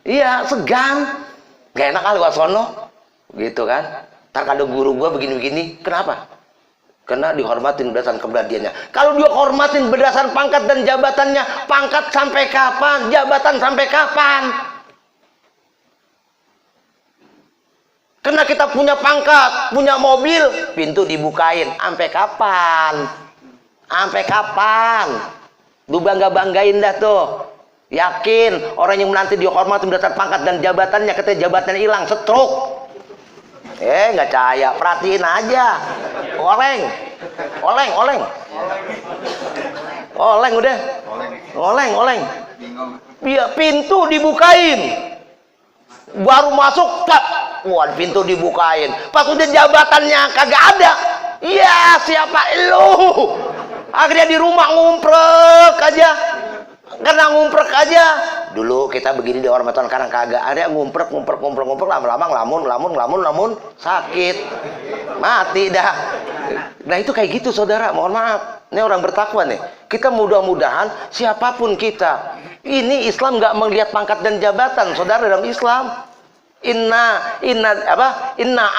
Iya, segan. Gak enak kali wasono. Gitu kan. Ntar ada guru gua begini-begini. Kenapa? Karena dihormatin berdasarkan keberadiannya. Kalau dia hormatin berdasarkan pangkat dan jabatannya, pangkat sampai kapan? Jabatan sampai kapan? Karena kita punya pangkat, punya mobil, pintu dibukain. Sampai kapan? Sampai kapan? Lu bangga-banggain dah tuh. Yakin orang yang nanti dihormatin berdasarkan pangkat dan jabatannya, ketika jabatannya hilang, stroke. Nggak cahaya, perhatiin aja. Oleng udah. Oleng. Iya, pintu dibukain. Baru masuk, wah pintu dibukain. Pas udah jabatannya kagak ada. Iya, siapa lu? Akhirnya di rumah ngumprek aja. Karena ngumprek aja. Dulu kita begini di hormatan, karena kagak ada ngumprek, lama-lama ngelamun, sakit. Mati dah. Nah itu kayak gitu saudara, mohon maaf. Ini orang bertakwa nih. Kita mudah-mudahan siapapun kita, ini Islam nggak melihat pangkat dan jabatan, saudara, dalam Islam. Inna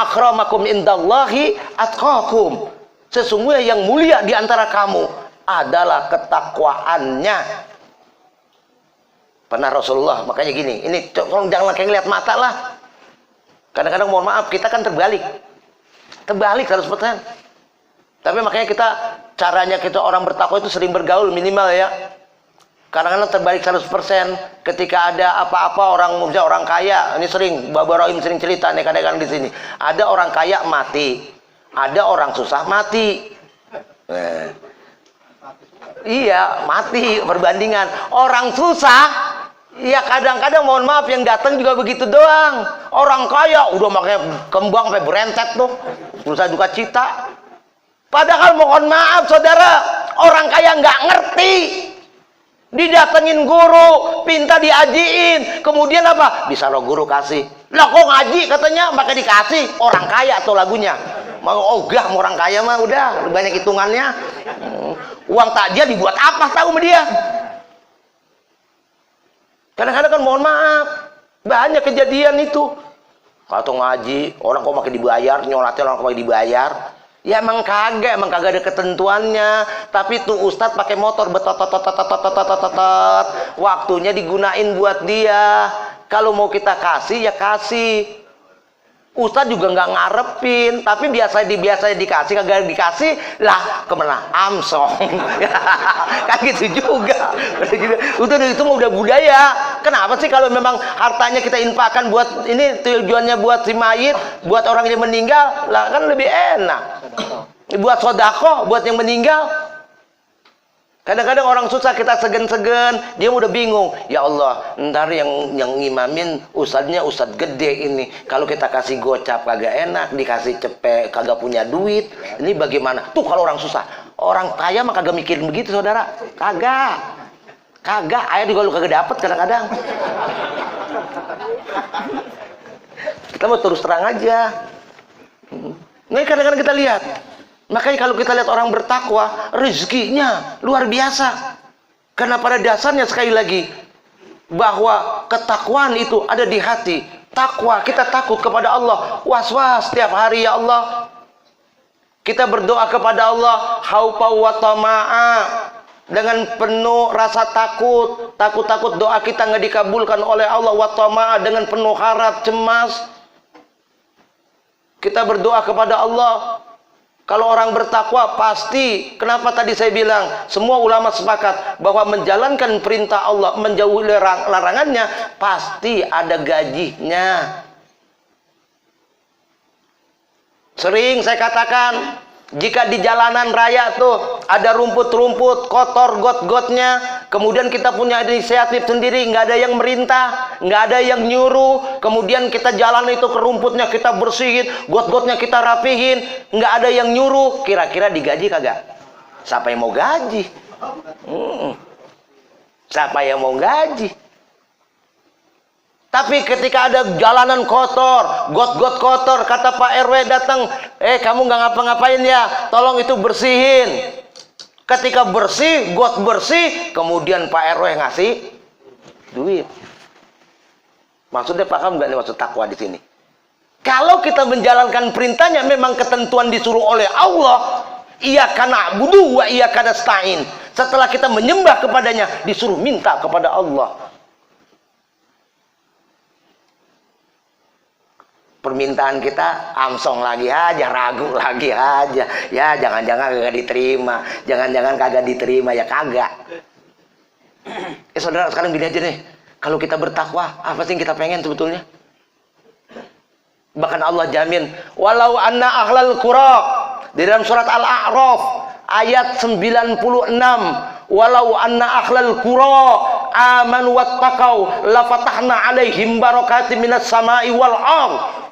akramakum indallahi atqakum. Sesungguhnya yang mulia di antara kamu adalah ketakwaannya. Pernah Rasulullah, makanya gini, ini tolong jangan kayak ngeliat mata lah. Kadang-kadang mohon maaf, kita kan terbalik 100%. Tapi makanya kita, caranya kita orang bertakwa itu sering bergaul minimal ya. Kadang-kadang terbalik 100%. Ketika ada apa-apa orang kaya, ini sering Bapak Rohim sering cerita nih kadang-kadang di sini. Ada orang kaya mati, ada orang susah mati. Iya, mati perbandingan. Orang susah, ya kadang-kadang mohon maaf yang datang juga begitu doang. Orang kaya udah makanya kembang sampai berentet tuh, susah duka cita. Padahal mohon maaf saudara, orang kaya nggak ngerti. Didatengin guru, pinta diajiin, kemudian apa? Bisa lo guru kasih. Lah kok ngaji katanya, maka dikasih. Orang kaya tuh lagunya. Mau ogah mau orang kaya mah udah banyak hitungannya. Uang takjil dibuat apa tahu sama dia. Kadang-kadang kan mohon maaf, banyak kejadian itu. Kalau ngaji, orang kok makin dibayar, nyolatnya orang kok makin dibayar. Ya emang kagak ada ketentuannya. Tapi tuh ustadz pakai motor waktunya digunain buat dia. Kalau mau kita kasih ya kasih. Ustadz juga nggak ngarepin, tapi biasanya dikasih, kagak dikasih lah kemana? Amsong. Kan gitu juga. Itu udah budaya. Kenapa sih kalau memang hartanya kita infakkan buat ini, tujuannya buat si mayit, buat orang yang meninggal, lah kan lebih enak. Buat sedekah buat yang meninggal. Kadang-kadang orang susah kita segen-segen, dia udah bingung. Ya Allah, ntar yang ngimamin ustadznya ustadz gede ini. Kalau kita kasih gocap kagak enak, dikasih cepet kagak punya duit. Ini bagaimana? Tuh kalau orang susah. Orang kaya mah kagak mikirin begitu saudara. Kagak. Ayah juga lu kagak dapet kadang-kadang. Kita mau terus terang aja. Nah kadang-kadang kita lihat. Makanya kalau kita lihat orang bertakwa, rezekinya luar biasa. Karena pada dasarnya sekali lagi, bahwa ketakwaan itu ada di hati. Takwa, kita takut kepada Allah. Was-was setiap hari, ya Allah. Kita berdoa kepada Allah, haupa wa tama'a. Dengan penuh rasa takut. Takut-takut doa kita nggak dikabulkan oleh Allah. Wa tama'a, dengan penuh harap, cemas. Kita berdoa kepada Allah. Kalau orang bertakwa pasti, kenapa tadi saya bilang semua ulama sepakat bahwa menjalankan perintah Allah, menjauhi larangannya pasti ada gajinya. Sering saya katakan, jika di jalanan raya tuh ada rumput-rumput kotor got-gotnya, kemudian kita punya inisiatif sendiri, nggak ada yang merintah, nggak ada yang nyuruh, kemudian kita jalan itu ke rumputnya kita bersihin, got-gotnya kita rapihin, nggak ada yang nyuruh, kira-kira digaji kagak? Siapa yang mau gaji? Siapa yang mau gaji? Tapi ketika ada jalanan kotor, got-got kotor, kata Pak RW datang, kamu nggak ngapa-ngapain ya, tolong itu bersihin. Ketika bersih, got bersih, kemudian Pak RW ngasih duit. Maksudnya paham nggak nih maksud takwa di sini? Kalau kita menjalankan perintahnya, memang ketentuan disuruh oleh Allah. Iyyaka na'budu wa iyyaka nasta'in. Setelah kita menyembah kepadanya, disuruh minta kepada Allah. Permintaan kita amsong lagi aja, ragu lagi aja. Ya jangan-jangan kagak diterima. Jangan-jangan kagak diterima, ya kagak. Saudara sekarang gini aja nih. Kalau kita bertakwa, apa sih yang kita pengen sebetulnya? Bahkan Allah jamin, walau anna ahlal qura, di dalam surat Al-A'raf ayat 96, walau anna ahlal qura amanu wattaqau la fatahna alaihim barakatim minas sama'i wal ardh.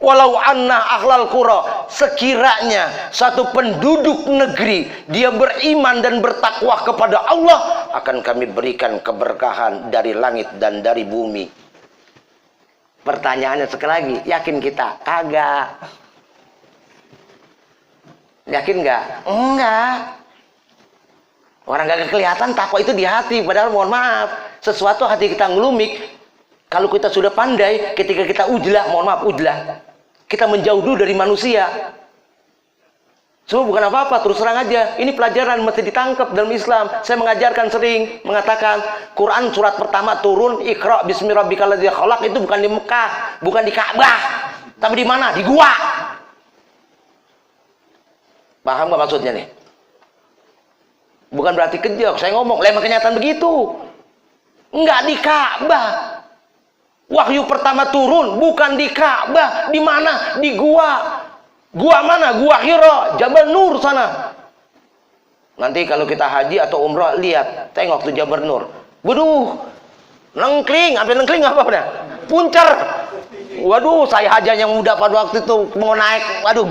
Walau anna ahlal qura, sekiranya satu penduduk negeri dia beriman dan bertakwa kepada Allah, akan kami berikan keberkahan dari langit dan dari bumi. Pertanyaannya sekali lagi, yakin kita? Kagak. Yakin nggak? Enggak. Orang gak kelihatan takwa itu di hati, padahal mohon maaf, sesuatu hati kita ngelumik. Kalau kita sudah pandai, ketika kita ujlah, mohon maaf ujlah, kita menjauh dulu dari manusia. Semua bukan apa-apa, terus terang aja. Ini pelajaran mesti ditangkap dalam Islam. Saya mengajarkan sering, mengatakan Quran surat pertama turun, Iqra bismi rabbikal ladzi khalaq, itu bukan di Mekah, bukan di Ka'bah, tapi di mana? Di gua. Paham gak maksudnya nih? Bukan berarti kejok, saya ngomong, memang kenyataan begitu. Enggak di Ka'bah. Wahyu pertama turun bukan di Ka'bah, di mana? Di gua. Gua mana? Gua Hira, Jabal Nur sana. Nanti kalau kita haji atau umrah, lihat, tengok tuh Jabal Nur. Waduh, nengkling, sampai nengkling apa benar? Puncer. Waduh, saya haji yang muda pada waktu itu mau naik, waduh,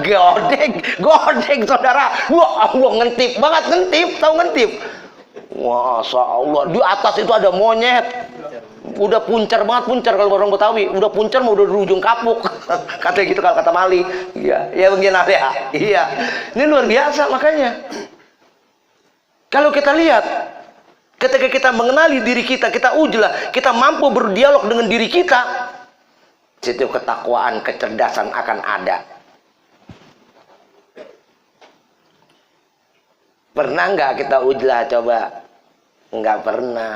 godeng saudara. Wah, Allah, ngentip banget, ngentip, tahu ngentip? Masya Allah, di atas itu ada monyet. Udah puncar banget, puncar kalau orang Betawi, udah puncar mau udah di ujung kapuk. Katanya gitu kalau kata Mali. Iya, ya begini ya. Iya. Ini luar biasa makanya. Kalau kita lihat, ketika kita mengenali diri kita, kita ujlah, kita mampu berdialog dengan diri kita, situ ketakwaan, kecerdasan akan ada. Pernah nggak kita ujlah coba? Nggak pernah.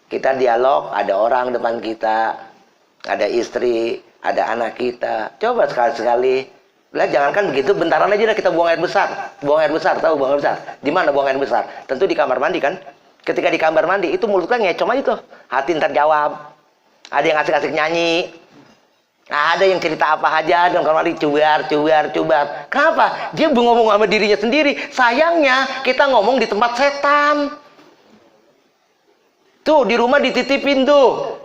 Kita dialog, ada orang depan kita, ada istri, ada anak kita. Coba sekali-sekali. Lah jangankan begitu, bentaran aja dah kita buang air besar. Buang air besar, tahu buang air besar? Di mana buang air besar? Tentu di kamar mandi kan? Ketika di kamar mandi, itu mulutnya ngecom aja tuh. Hati ntar jawab. Ada yang asik-asik nyanyi. Ada yang cerita apa aja, dan kamar mandi cubar. Kenapa? Dia ngomong sama dirinya sendiri. Sayangnya, kita ngomong di tempat setan. Tuh di rumah dititipin tuh.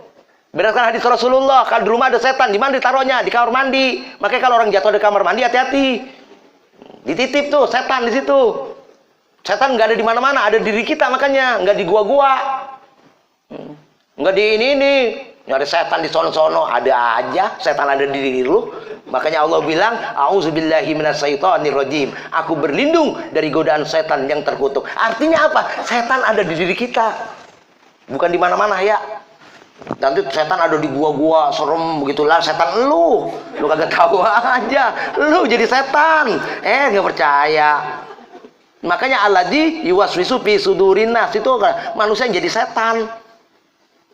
Berdasarkan hadis Rasulullah, kalau di rumah ada setan, di mana ditaruhnya? Di kamar mandi. Makanya kalau orang jatuh di kamar mandi, hati-hati. Dititip tuh setan di situ. Setan nggak ada di mana-mana, ada di diri kita makanya, nggak di gua-gua. Nggak di ini. Nyari setan di sono-sono, ada aja setan ada di diri lu. Makanya Allah bilang, "A'udzubillahi minasyaitonirrajim." Aku berlindung dari godaan setan yang terkutuk. Artinya apa? Setan ada di diri kita. Bukan di mana-mana ya. Nanti setan ada di gua-gua serem begitulah, setan lu kagak tahu aja. Lu jadi setan. Nggak percaya. Makanya alladzi yuwaswisu fi sudurin nas, itu manusia yang jadi setan.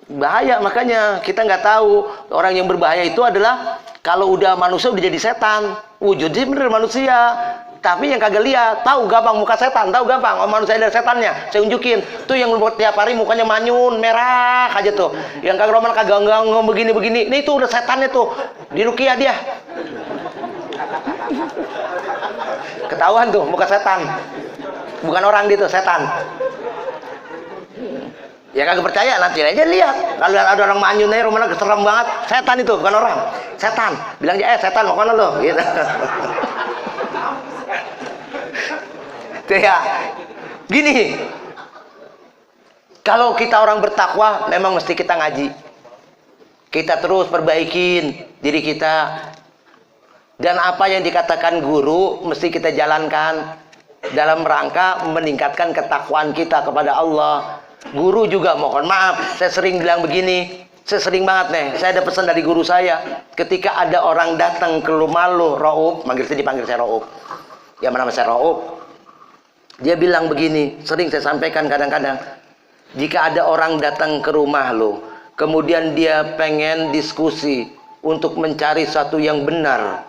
Bahaya, makanya kita nggak tahu. Orang yang berbahaya itu adalah kalau udah manusia udah jadi setan. Wujudnya bener manusia. Tapi yang kagak lihat, tahu gampang muka setan, tahu gampang manusia ada setannya. Saya unjukin, tuh yang tiap hari mukanya manyun, merah aja tuh. Yang kagak roman kagak begini-begini. Ini tuh udah setannya tuh. Di ruqyah dia. Ketahuan tuh muka setan. Bukan orang gitu, setan. Ya kagak percaya, nanti aja lihat. Kalau ada orang manyun aja rumahnya serem banget, setan itu, bukan orang. Setan. Bilang aja, setan mau kemana lo? Gitu. Ya, gini, kalau kita orang bertakwa memang mesti kita ngaji, kita terus perbaikin diri kita, dan apa yang dikatakan guru mesti kita jalankan dalam rangka meningkatkan ketakwaan kita kepada Allah. Guru juga mohon maaf, saya sering bilang begini, saya sering banget nih, saya ada pesan dari guru saya, ketika ada orang datang ke rumah lo, Raub, dipanggil saya Raub, ya nama saya Raub. Dia bilang begini, sering saya sampaikan kadang-kadang, jika ada orang datang ke rumah lo, kemudian dia pengen diskusi untuk mencari satu yang benar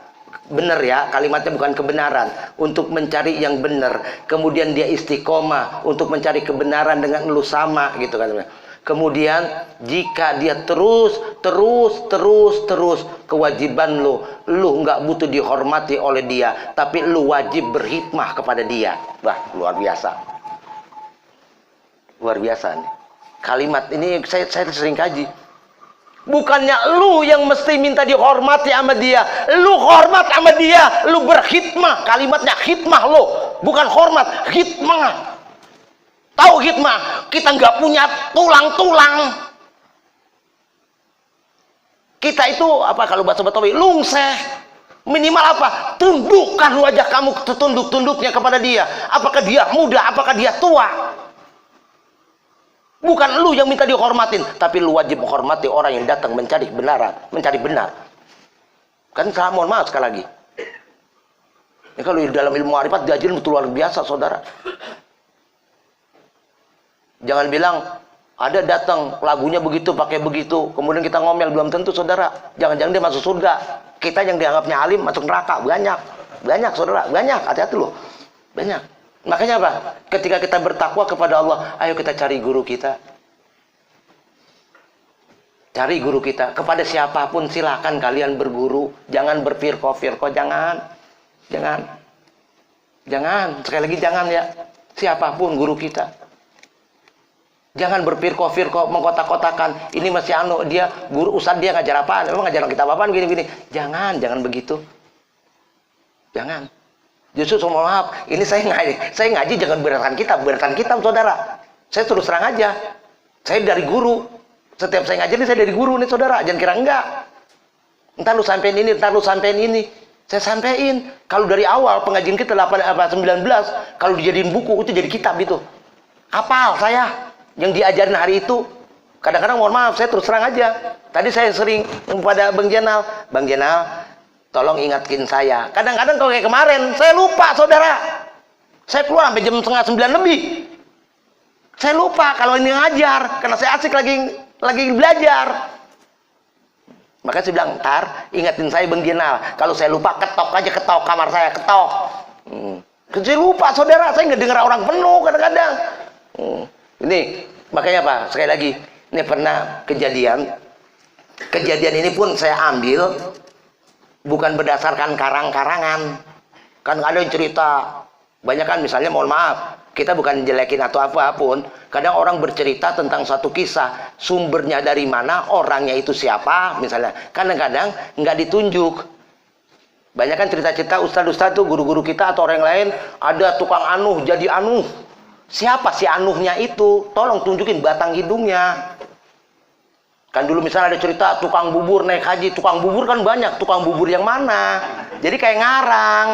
ya, kalimatnya bukan kebenaran, untuk mencari yang benar, kemudian dia istiqomah untuk mencari kebenaran dengan lu sama gitu kan. Kemudian jika dia terus kewajiban lu nggak butuh dihormati oleh dia, tapi lu wajib berkhidmah kepada dia. Wah, luar biasa. Luar biasa nih. Kalimat ini saya sering kaji. Bukannya lu yang mesti minta dihormati sama dia, lu hormat sama dia, lu berkhidmah. Kalimatnya khidmah lu, bukan hormat, khidmah. Tahu khidmah? Kita nggak punya tulang-tulang. Kita itu apa kalau bahasa Betawi? Lungseh. Minimal apa? Tundukkan wajah kamu setunduk-tunduknya kepada dia. Apakah dia muda? Apakah dia tua? Bukan lu yang minta dihormatin, tapi lu wajib menghormati orang yang datang mencari kebenaran, mencari benar. Kan saya mohon maaf sekali lagi. Ini kalau di dalam ilmu ma'rifat diajarin betul luar biasa, saudara. Jangan bilang ada datang lagunya begitu, pakai begitu, kemudian kita ngomel, belum tentu, saudara. Jangan-jangan dia masuk surga. Kita yang dianggapnya alim masuk neraka. Banyak, saudara, banyak. Hati-hati loh, banyak. Makanya apa? Ketika kita bertakwa kepada Allah, ayo kita cari guru kita. Cari guru kita. Kepada siapapun silakan kalian berguru. Jangan berfirqah-firqah, jangan. Sekali lagi jangan ya. Siapapun guru kita. Jangan berfirqah-firqah, mengkotak-kotakan. Ini masih dia guru ustadz, dia ngajar apaan? Emang ngajar kita apaan gini-gini? Jangan begitu. Jangan. Justru mohon maaf, ini saya ngaji jangan beratkan kitab, saudara. Saya terus terang aja. Saya dari guru. Setiap saya ngaji ini saya dari guru nih, saudara. Jangan kira enggak. Entar lu sampein ini, Saya sampein. Kalau dari awal pengajian kita 19, kalau dijadiin buku itu jadi kitab itu. Hafal saya yang diajarin hari itu. Kadang-kadang mohon maaf, saya terus terang aja. Tadi saya sering pada Bang Jenal, tolong ingatkin saya. Kadang-kadang kalau kayak kemarin, saya lupa, saudara. Saya keluar sampai jam 8:30 lebih. Saya lupa kalau ini ngajar, karena saya asik lagi belajar. Maka saya bilang, ntar ingatin saya Bang Jenal. Kalau saya lupa, ketok kamar saya, ketok. Saya lupa, saudara. Saya nggak dengar orang penuh kadang-kadang. Ini makanya apa? Sekali lagi, ini pernah kejadian ini pun saya ambil bukan berdasarkan karang-karangan. Kan ada yang cerita banyak kan, misalnya mohon maaf, kita bukan jelekin atau apapun. Kadang orang bercerita tentang satu kisah, sumbernya dari mana, orangnya itu siapa, misalnya. Kadang-kadang nggak ditunjuk. Banyak kan cerita-cerita ustadz-ustadz tuh, guru-guru kita atau orang lain, ada tukang anuh jadi anuh. Siapa si anuhnya itu? Tolong tunjukin batang hidungnya. Kan dulu misalnya ada cerita tukang bubur naik haji. Tukang bubur kan banyak. Tukang bubur yang mana? Jadi kayak ngarang.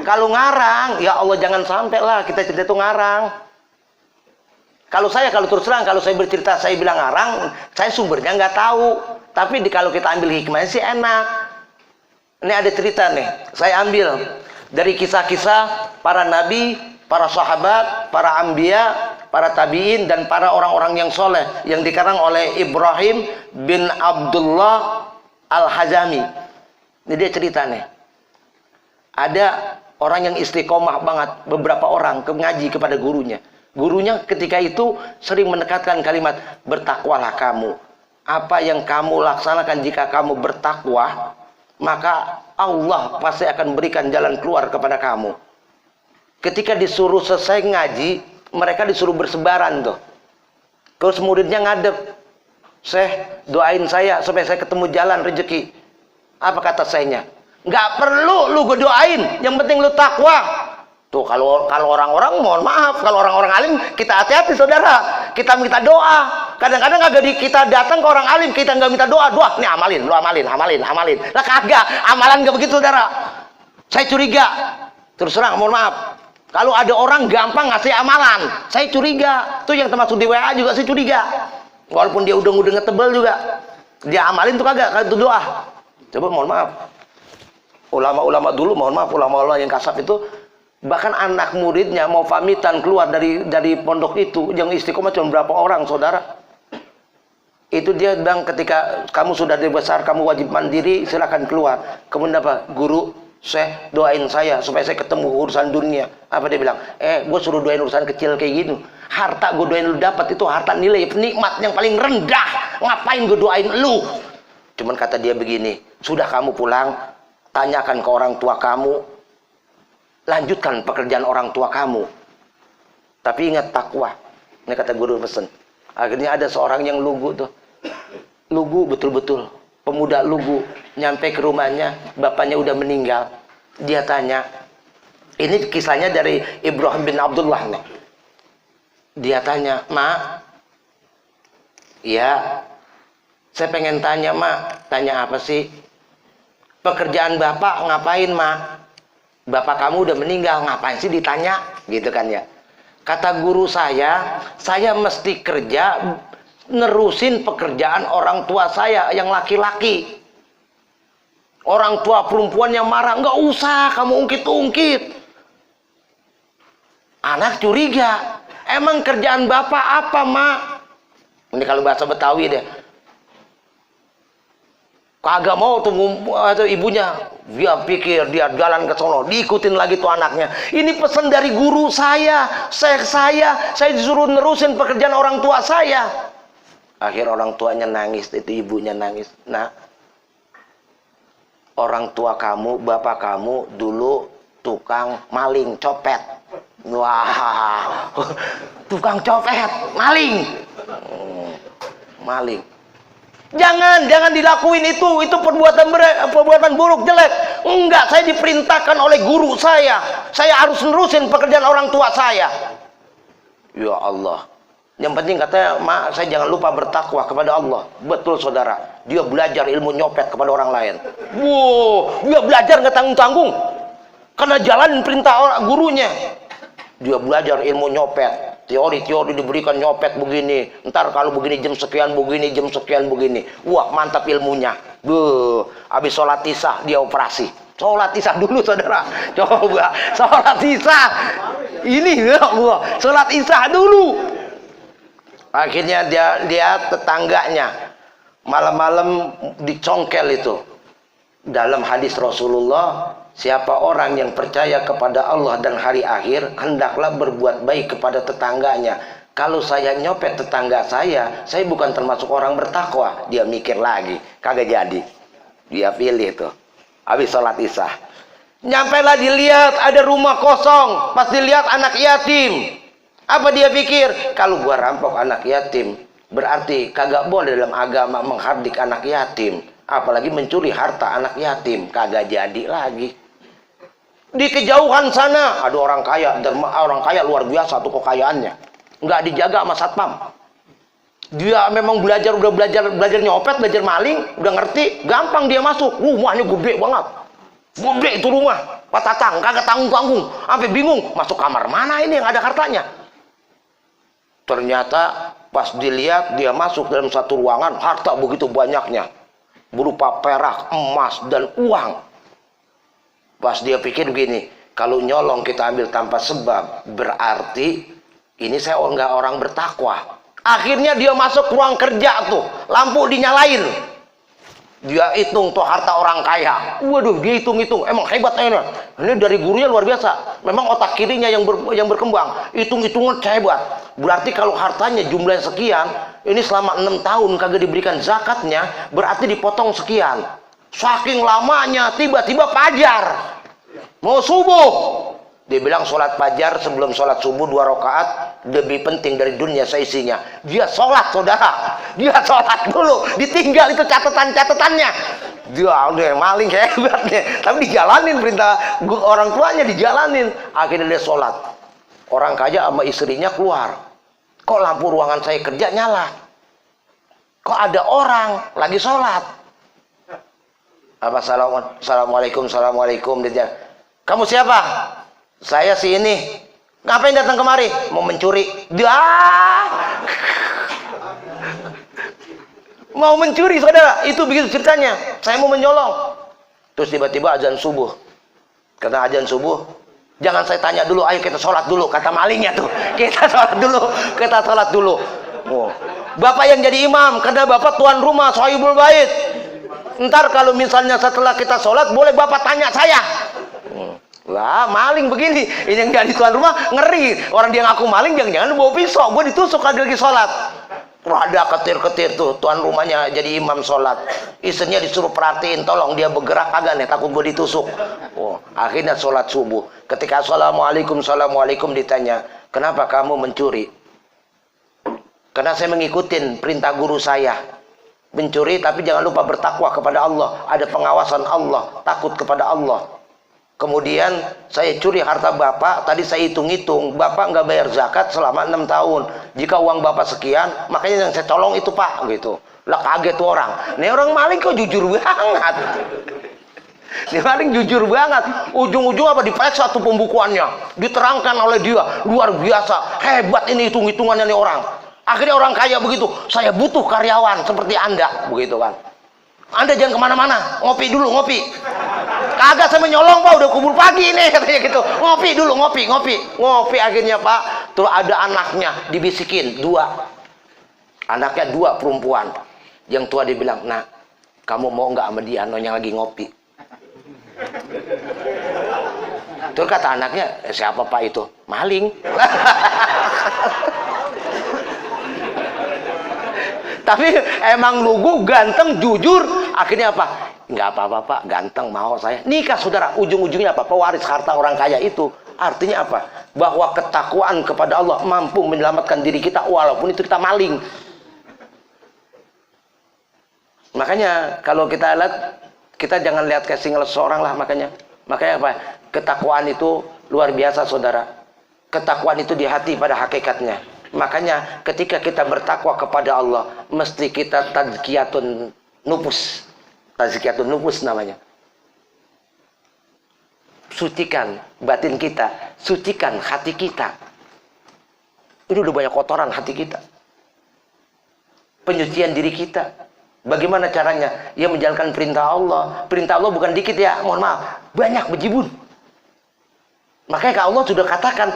Kalau ngarang, ya Allah jangan sampai lah kita cerita itu ngarang. Kalau terus terang, kalau saya bercerita saya bilang ngarang, saya sumbernya nggak tahu. Tapi kalau kita ambil hikmahnya sih enak. Ini ada cerita nih. Saya ambil dari kisah-kisah para nabi, para sahabat, para anbiya, para tabi'in, dan para orang-orang yang soleh yang dikarang oleh Ibrahim bin Abdullah Al-Hazami. Ini dia cerita nih. Ada orang yang istiqomah banget, beberapa orang ngaji kepada gurunya. Gurunya ketika itu sering menekankan kalimat, bertakwalah kamu. Apa yang kamu laksanakan jika kamu bertakwa, maka Allah pasti akan berikan jalan keluar kepada kamu. Ketika disuruh selesai ngaji, mereka disuruh bersebaran tuh. Terus muridnya ngadep, Syekh doain saya supaya saya ketemu jalan rezeki. Apa kata sayanya? Nggak perlu lu gue doain, yang penting lu takwa. Tuh kalau orang-orang mohon maaf, kalau orang-orang alim kita hati-hati, saudara. Kita minta doa. Kadang-kadang kagak kita datang ke orang alim, kita nggak minta doa. Nih amalin, lu amalin. Lah kagak, amalan nggak begitu, saudara. Saya curiga. Terus terang mohon maaf. Kalau ada orang gampang ngasih amalan, saya curiga. Tuh yang termasuk di WA juga saya curiga. Walaupun dia udah tebel juga, dia amalin tuh kagak itu doa. Coba mohon maaf. Ulama-ulama dulu, mohon maaf, ulama-ulama yang kasap itu, bahkan anak muridnya mau pamitan keluar dari pondok itu, yang istiqomah cuma berapa orang, saudara. Itu dia bilang ketika kamu sudah dewasa, kamu wajib mandiri, silakan keluar. Kemudian apa? Guru, Saya doain saya supaya saya ketemu urusan dunia. Apa dia bilang? Gue suruh doain urusan kecil kayak gini. Harta gue doain lu dapat itu harta nilai nikmat yang paling rendah. Ngapain gue doain lu? Cuman kata dia begini, sudah kamu pulang, tanyakan ke orang tua kamu, lanjutkan pekerjaan orang tua kamu. Tapi ingat takwa. Ini kata guru pesen. Akhirnya ada seorang yang lugu tuh. Lugu betul-betul. Pemuda lugu, nyampe ke rumahnya, bapaknya udah meninggal. Dia tanya, ini kisahnya dari Ibrahim bin Abdullah nih. Dia tanya, "Mak, ya, saya pengen tanya, Mak." Tanya apa sih? Pekerjaan bapak ngapain, Mak? Bapak kamu udah meninggal, ngapain sih ditanya? Gitu kan ya. Kata guru saya mesti kerja nerusin pekerjaan orang tua saya yang laki-laki. Orang tua perempuan yang marah, nggak usah kamu ungkit-ungkit. Anak curiga, emang kerjaan bapak apa, Mak? Ini kalau bahasa Betawi deh. Kagak mau tuh ibunya, dia pikir dia jalan ke sono, diikutin lagi tuh anaknya. Ini pesan dari guru saya disuruh nerusin pekerjaan orang tua saya. Akhir orang tuanya nangis, itu ibunya nangis. Nah, orang tua kamu, bapak kamu dulu tukang maling, copet. Wah, tukang copet, maling. Maling. Jangan dilakuin itu perbuatan buruk, jelek. Enggak, saya diperintahkan oleh guru saya harus nerusin pekerjaan orang tua saya. Ya Allah. Yang penting katanya, "Mak, saya jangan lupa bertakwa kepada Allah." Betul saudara, dia belajar ilmu nyopet kepada orang lain. Wow, dia belajar nggak tanggung-tanggung karena jalanin perintah gurunya. Dia belajar ilmu nyopet. Teori-teori diberikan, nyopet begini, ntar kalau begini jam sekian begini, jam sekian begini. Wah, mantap ilmunya. Habis sholat isya dia operasi. Sholat isya dulu saudara, coba sholat isya ini ya Allah, sholat isya dulu. Akhirnya dia tetangganya malam-malam dicongkel itu. Dalam hadis Rasulullah, siapa orang yang percaya kepada Allah dan hari akhir, hendaklah berbuat baik kepada tetangganya. Kalau saya nyopet tetangga saya bukan termasuk orang bertakwa. Dia mikir lagi, kagak jadi. Dia pilih tuh. Habis sholat isya, nyampailah dilihat ada rumah kosong. Pas dilihat anak yatim. Apa dia pikir? Kalau gua rampok anak yatim, berarti kagak boleh dalam agama menghardik anak yatim. Apalagi mencuri harta anak yatim. Kagak jadi lagi. Di kejauhan sana ada orang kaya, orang kaya luar biasa tuh kekayaannya, nggak dijaga sama satpam. Dia memang udah belajar nyopet, belajar maling, udah ngerti, gampang dia masuk. Rumahnya gede banget, gede itu rumah, patatang, kagak tanggung-tanggung, sampai bingung masuk kamar mana ini yang ada hartanya. Ternyata pas dilihat dia masuk dalam satu ruangan, harta begitu banyaknya, berupa perak, emas dan uang. Pas dia pikir begini, kalau nyolong kita ambil tanpa sebab, berarti ini saya nggak orang bertakwa. Akhirnya dia masuk ruang kerja tuh, lampu dinyalain. Dia hitung tuh harta orang kaya. Waduh, dia hitung-hitung, emang hebat ini. Ini dari gurunya luar biasa. Memang otak kirinya yang berkembang. Hitung-hitungan hebat. Berarti kalau hartanya jumlahnya sekian, ini selama 6 tahun kagak diberikan zakatnya, berarti dipotong sekian. Saking lamanya, tiba-tiba fajar, mau subuh. Dia bilang sholat fajar sebelum sholat subuh 2 rakaat lebih penting dari dunia seisinya. Dia sholat saudara, dia sholat dulu, ditinggal itu catatan-catatannya. Dia udah maling hebatnya, tapi dijalanin perintah orang tuanya, dijalanin. Akhirnya dia sholat. Orang kaya sama istrinya keluar. Kok lampu ruangan saya kerja nyala? Kok ada orang lagi sholat? Assalamualaikum, assalamualaikum. Dia, kamu siapa? Saya si ini. Ngapain datang kemari? Mau mencuri. Dia mau mencuri saudara. Itu begitu ceritanya. Saya mau menyolong. Terus tiba-tiba azan subuh. Karena azan subuh, jangan saya tanya dulu, ayo kita sholat dulu. Kata malingnya tuh, kita sholat dulu. Kita sholat dulu. Oh. Bapak yang jadi imam, karena bapak tuan rumah, sahibul bait. Ntar kalau misalnya setelah kita sholat, boleh Bapak tanya saya. Wah, maling begini. Ini yang jadi tuan rumah ngeri. Orang dia ngaku maling, jangan-jangan bawa pisau. Gue ditusuk lagi sholat. Wah, ada ketir-ketir tuh. Tuan rumahnya jadi imam sholat. Istrinya disuruh perhatiin, tolong dia bergerak agak nih, takut gue ditusuk. Oh, akhirnya sholat subuh. Ketika assalamualaikum ditanya, kenapa kamu mencuri? Karena saya mengikutin perintah guru saya. Mencuri, tapi jangan lupa bertakwa kepada Allah. Ada pengawasan Allah, takut kepada Allah. Kemudian saya curi harta Bapak, tadi saya hitung-hitung, Bapak nggak bayar zakat selama 6 tahun. Jika uang Bapak sekian, makanya yang saya tolong itu Pak, gitu. Lah kaget tuh orang. Nih orang maling kok jujur banget. Nih maling jujur banget. Ujung-ujung apa diperiksa satu pembukuannya, diterangkan oleh dia, luar biasa, hebat ini hitung-hitungannya nih orang. Akhirnya orang kaya begitu, saya butuh karyawan seperti Anda, begitu kan. Anda jangan kemana-mana, ngopi dulu, ngopi. Kagak saya menyolong Pak, udah kubur pagi nih, katanya gitu. Ngopi dulu, ngopi. Ngopi akhirnya Pak, tuh ada anaknya, dibisikin, 2. Anaknya 2 perempuan. Yang tua dibilang, nah, kamu mau nggak sama dia, yang lagi ngopi? Terus kata anaknya, siapa Pak itu? Maling. Tapi emang lugu, ganteng, jujur. Akhirnya apa? Nggak apa-apa Pak, ganteng, mau saya. Nikah saudara, ujung-ujungnya apa? Pewaris harta orang kaya itu. Artinya apa? Bahwa ketakwaan kepada Allah mampu menyelamatkan diri kita walaupun itu kita maling. Makanya kalau kita lihat, kita jangan lihat casing seorang lah makanya. Makanya apa? Ketakwaan itu luar biasa saudara. Ketakwaan itu di hati pada hakikatnya. Makanya ketika kita bertakwa kepada Allah, mesti kita tazkiyatun nufus. Tazkiyatun nufus namanya. Sucikan batin kita, sucikan hati kita. Ini udah banyak kotoran hati kita. Penyucian diri kita. Bagaimana caranya? Ya menjalankan perintah Allah. Perintah Allah bukan dikit ya, mohon maaf. Banyak bejibun. Makanya Allah sudah katakan,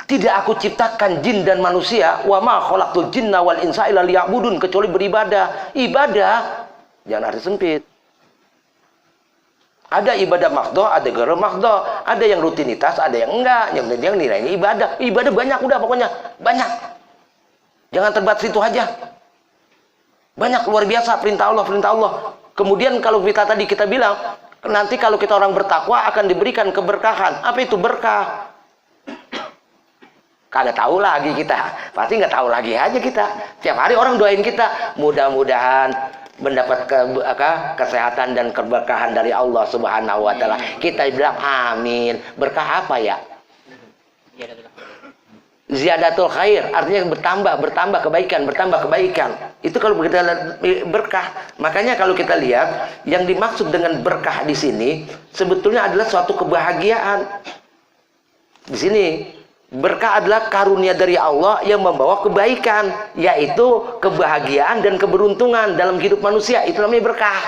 tidak aku ciptakan jin dan manusia, wa ma khalaqtul jinna wal insa illa liya'budun, kecuali beribadah. Ibadah jangan arti sempit. Ada ibadah mahdhah, ada ghairu mahdhah, ada yang rutinitas, ada yang enggak. Yang nilainya ibadah. Ibadah banyak udah pokoknya, banyak. Jangan terbatas itu aja. Banyak luar biasa perintah Allah, perintah Allah. Kemudian kalau kita tadi kita bilang, nanti kalau kita orang bertakwa akan diberikan keberkahan. Apa itu berkah? Kagak tahu lagi kita, pasti nggak tahu lagi aja kita. Tiap hari orang doain kita, mudah-mudahan mendapat kesehatan dan keberkahan dari Allah Subhanahu Wa Taala. Kita bilang amin. Berkah apa ya? Ziyadatul khair, artinya bertambah kebaikan. Itu kalau kita berkah. Makanya kalau kita lihat yang dimaksud dengan berkah di sini sebetulnya adalah suatu kebahagiaan. Di sini berkah adalah karunia dari Allah yang membawa kebaikan, yaitu kebahagiaan dan keberuntungan dalam hidup manusia. Itu namanya berkah.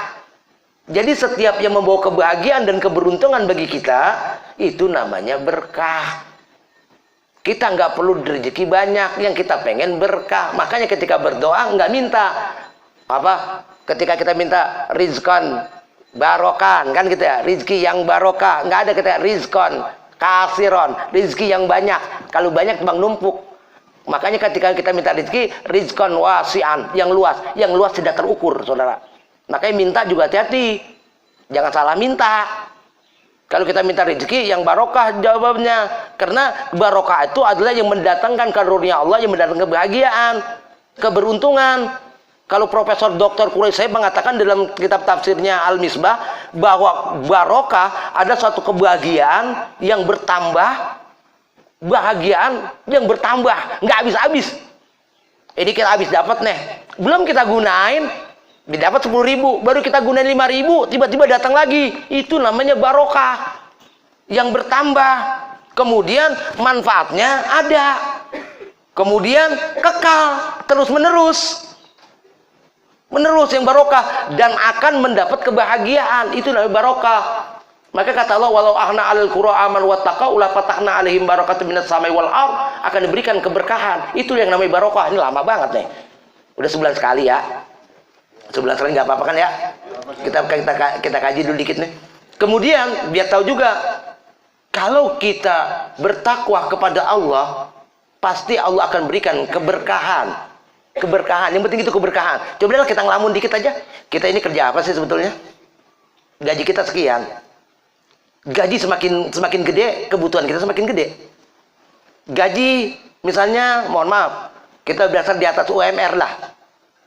Jadi setiap yang membawa kebahagiaan dan keberuntungan bagi kita, itu namanya berkah. Kita nggak perlu rezeki banyak, yang kita pengen berkah. Makanya ketika berdoa nggak minta apa? Ketika kita minta rizqan barokan, kan gitu ya, rizki yang barokah. Nggak ada kita rizqan kasiron, rizki yang banyak. Kalau banyak bang numpuk. Makanya ketika kita minta rizki, rizqan wasian, yang luas tidak terukur, saudara. Makanya minta juga hati-hati, jangan salah minta. Kalau kita minta rezeki yang barokah jawabnya, karena barokah itu adalah yang mendatangkan karunia Allah, yang mendatangkan kebahagiaan, keberuntungan. Kalau Profesor Dr. Quraisy mengatakan dalam kitab tafsirnya Al-Misbah bahwa barokah ada suatu kebahagiaan yang bertambah, bahagiaan yang bertambah, nggak habis-habis. Ini kita habis dapat nih, belum kita gunain. Didapat 10.000, baru kita gunain 5.000, tiba-tiba datang lagi. Itu namanya barokah yang bertambah. Kemudian manfaatnya ada. Kemudian kekal, terus-menerus. Menerus yang barokah dan akan mendapat kebahagiaan. Itu namanya barokah. Maka kata Allah, walau ahna 'alal qura aman wattaqau la fatahna 'alaihim barakatun minas samai wal ard, akan diberikan keberkahan. Itu yang namanya barokah. Ini lama banget nih. Udah 11 kali ya. 11 kali nggak apa-apa kan ya? Kita kaji dulu dikit nih. Kemudian biar tahu juga, kalau kita bertakwa kepada Allah, pasti Allah akan berikan keberkahan. Keberkahan, yang penting itu keberkahan. Coba kita ngelamun dikit aja. Kita ini kerja apa sih sebetulnya? Gaji kita sekian. Gaji semakin gede, kebutuhan kita semakin gede. Gaji misalnya, mohon maaf, kita berasal di atas UMR lah.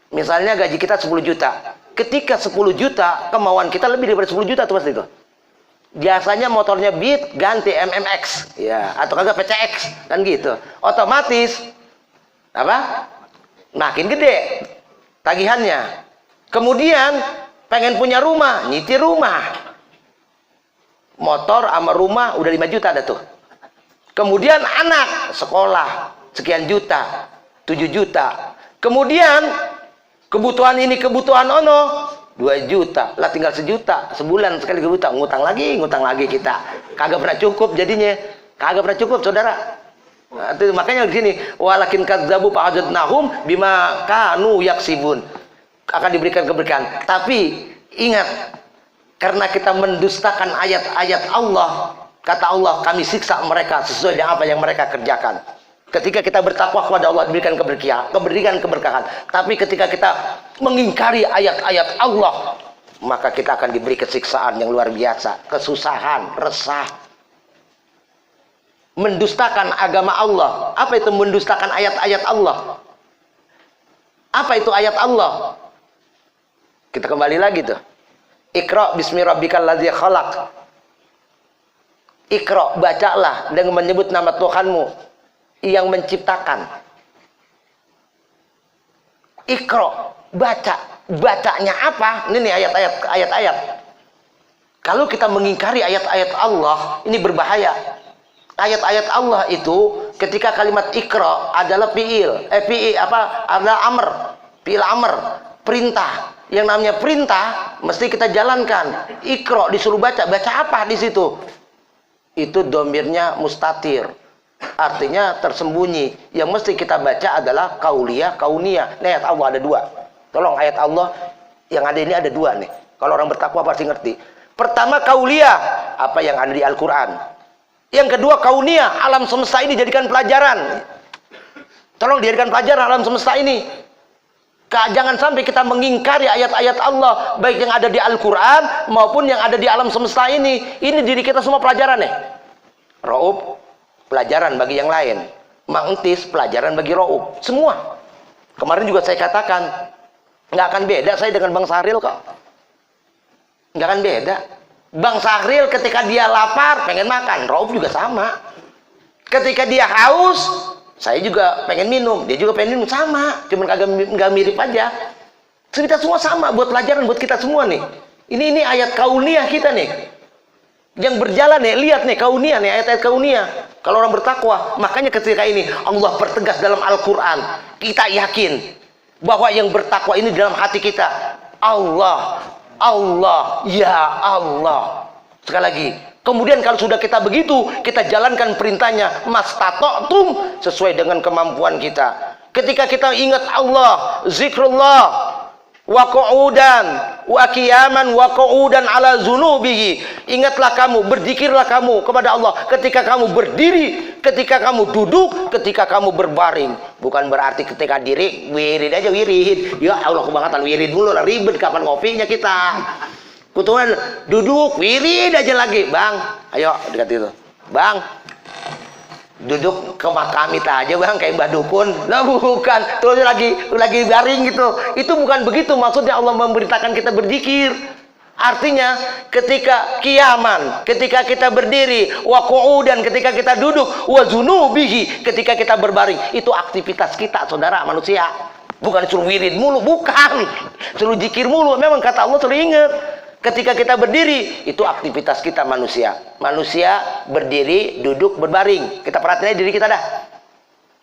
Misalnya gaji kita 10 juta. Ketika 10 juta, kemauan kita lebih daripada 10 juta tuh pasti itu. Biasanya motornya Beat ganti MMX, ya, atau kagak PCX, kan gitu. Otomatis apa? Makin gede tagihannya. Kemudian pengen punya rumah, nyicil rumah. Motor sama rumah udah 5 juta ada tuh. Kemudian anak sekolah sekian juta, 7 juta. Kemudian kebutuhan ini, kebutuhan ono 2 juta, lah tinggal 1 juta, sebulan sekali kebutuhan, ngutang lagi kita. Kagak pernah cukup jadinya, kagak pernah cukup saudara. Nah, itu makanya di sini walakin kadzabu fa'adzabnahum bima kanu yaksibun. Akan diberikan keberkahan. Tapi ingat, karena kita mendustakan ayat-ayat Allah, kata Allah, kami siksa mereka sesuai dengan apa yang mereka kerjakan. Ketika kita bertakwa kepada Allah, diberikan keberkahan. Tapi ketika kita mengingkari ayat-ayat Allah, maka kita akan diberi kesiksaan yang luar biasa, kesusahan, resah. Mendustakan agama Allah. Apa itu mendustakan ayat-ayat Allah? Apa itu ayat Allah? Kita kembali lagi tuh. Iqra bismi rabbikal ladzi khalaq. Iqra, bacalah dengan menyebut nama Tuhanmu yang menciptakan. Iqra, baca. Bacanya apa? Ini nih ayat-ayat. Kalau kita mengingkari ayat-ayat Allah, ini berbahaya. Ayat-ayat Allah itu ketika kalimat Iqra adalah adalah amr, fi'il amr, perintah. Yang namanya perintah mesti kita jalankan. Iqra disuruh baca apa di situ? Itu domirnya mustatir. Artinya tersembunyi. Yang mesti kita baca adalah kauliyah, kauniyah. Nih, ayat Allah ada 2. Tolong, ayat Allah yang ada ini ada 2 nih. Kalau orang bertakwa pasti ngerti. Pertama kauliyah, apa yang ada di Al-Quran. Yang kedua kauniyah, alam semesta ini jadikan pelajaran. Tolong dijadikan pelajaran alam semesta ini. Jangan sampai kita mengingkari ayat-ayat Allah, baik yang ada di Al-Quran maupun yang ada di alam semesta ini. Ini diri kita semua pelajaran nih. Ra'ub, pelajaran bagi yang lain. Mangtis, pelajaran bagi Ra'ub. Semua. Kemarin juga saya katakan, nggak akan beda saya dengan Bang Sahril kok. Nggak akan beda. Bang Sahril ketika dia lapar, pengen makan. Ra'ub juga sama. Ketika dia haus, saya juga pengen minum. Dia juga pengen minum, sama. Cuman nggak mirip aja. Kita semua sama, buat pelajaran buat kita semua nih. Ini ayat kauniyah kita nih. Yang berjalan nih, lihat nih kauniyah nih, ayat-ayat kauniyah. Kalau orang bertakwa, makanya ketika ini Allah pertegas dalam Al-Quran, kita yakin bahwa yang bertakwa ini dalam hati kita. Allah, ya Allah. Sekali lagi. Kemudian kalau sudah kita begitu, kita jalankan perintahnya mastata'tum, sesuai dengan kemampuan kita. Ketika kita ingat Allah, zikrullah, wa qu'udan wa qiyaman wa qu'udan ala zunubihi. Ingatlah kamu, berzikirlah kamu kepada Allah ketika kamu berdiri, ketika kamu duduk, ketika kamu berbaring. Bukan berarti ketika diri wirid aja, wirid. Ya Allah, kebangetan wirid mulu, ribet kapan ngopinya kita. Kutuan duduk wirid aja lagi. Bang, ayo dekat itu. Bang, duduk ke makamit aja bang, kayak Mbah Dukun. Nah bukan, terus lagi baring gitu. Itu bukan begitu maksudnya Allah memberitakan kita berzikir. Artinya ketika kiaman, ketika kita berdiri, wa qu'udan, ketika kita duduk, wa zunubihi, ketika kita berbaring, itu aktivitas kita saudara manusia. Bukan suruh wirid mulu, bukan. Suruh zikir mulu, memang kata Allah suruh ingat. Ketika kita berdiri, itu aktivitas kita manusia. Manusia berdiri, duduk, berbaring. Kita perhatikan diri kita dah.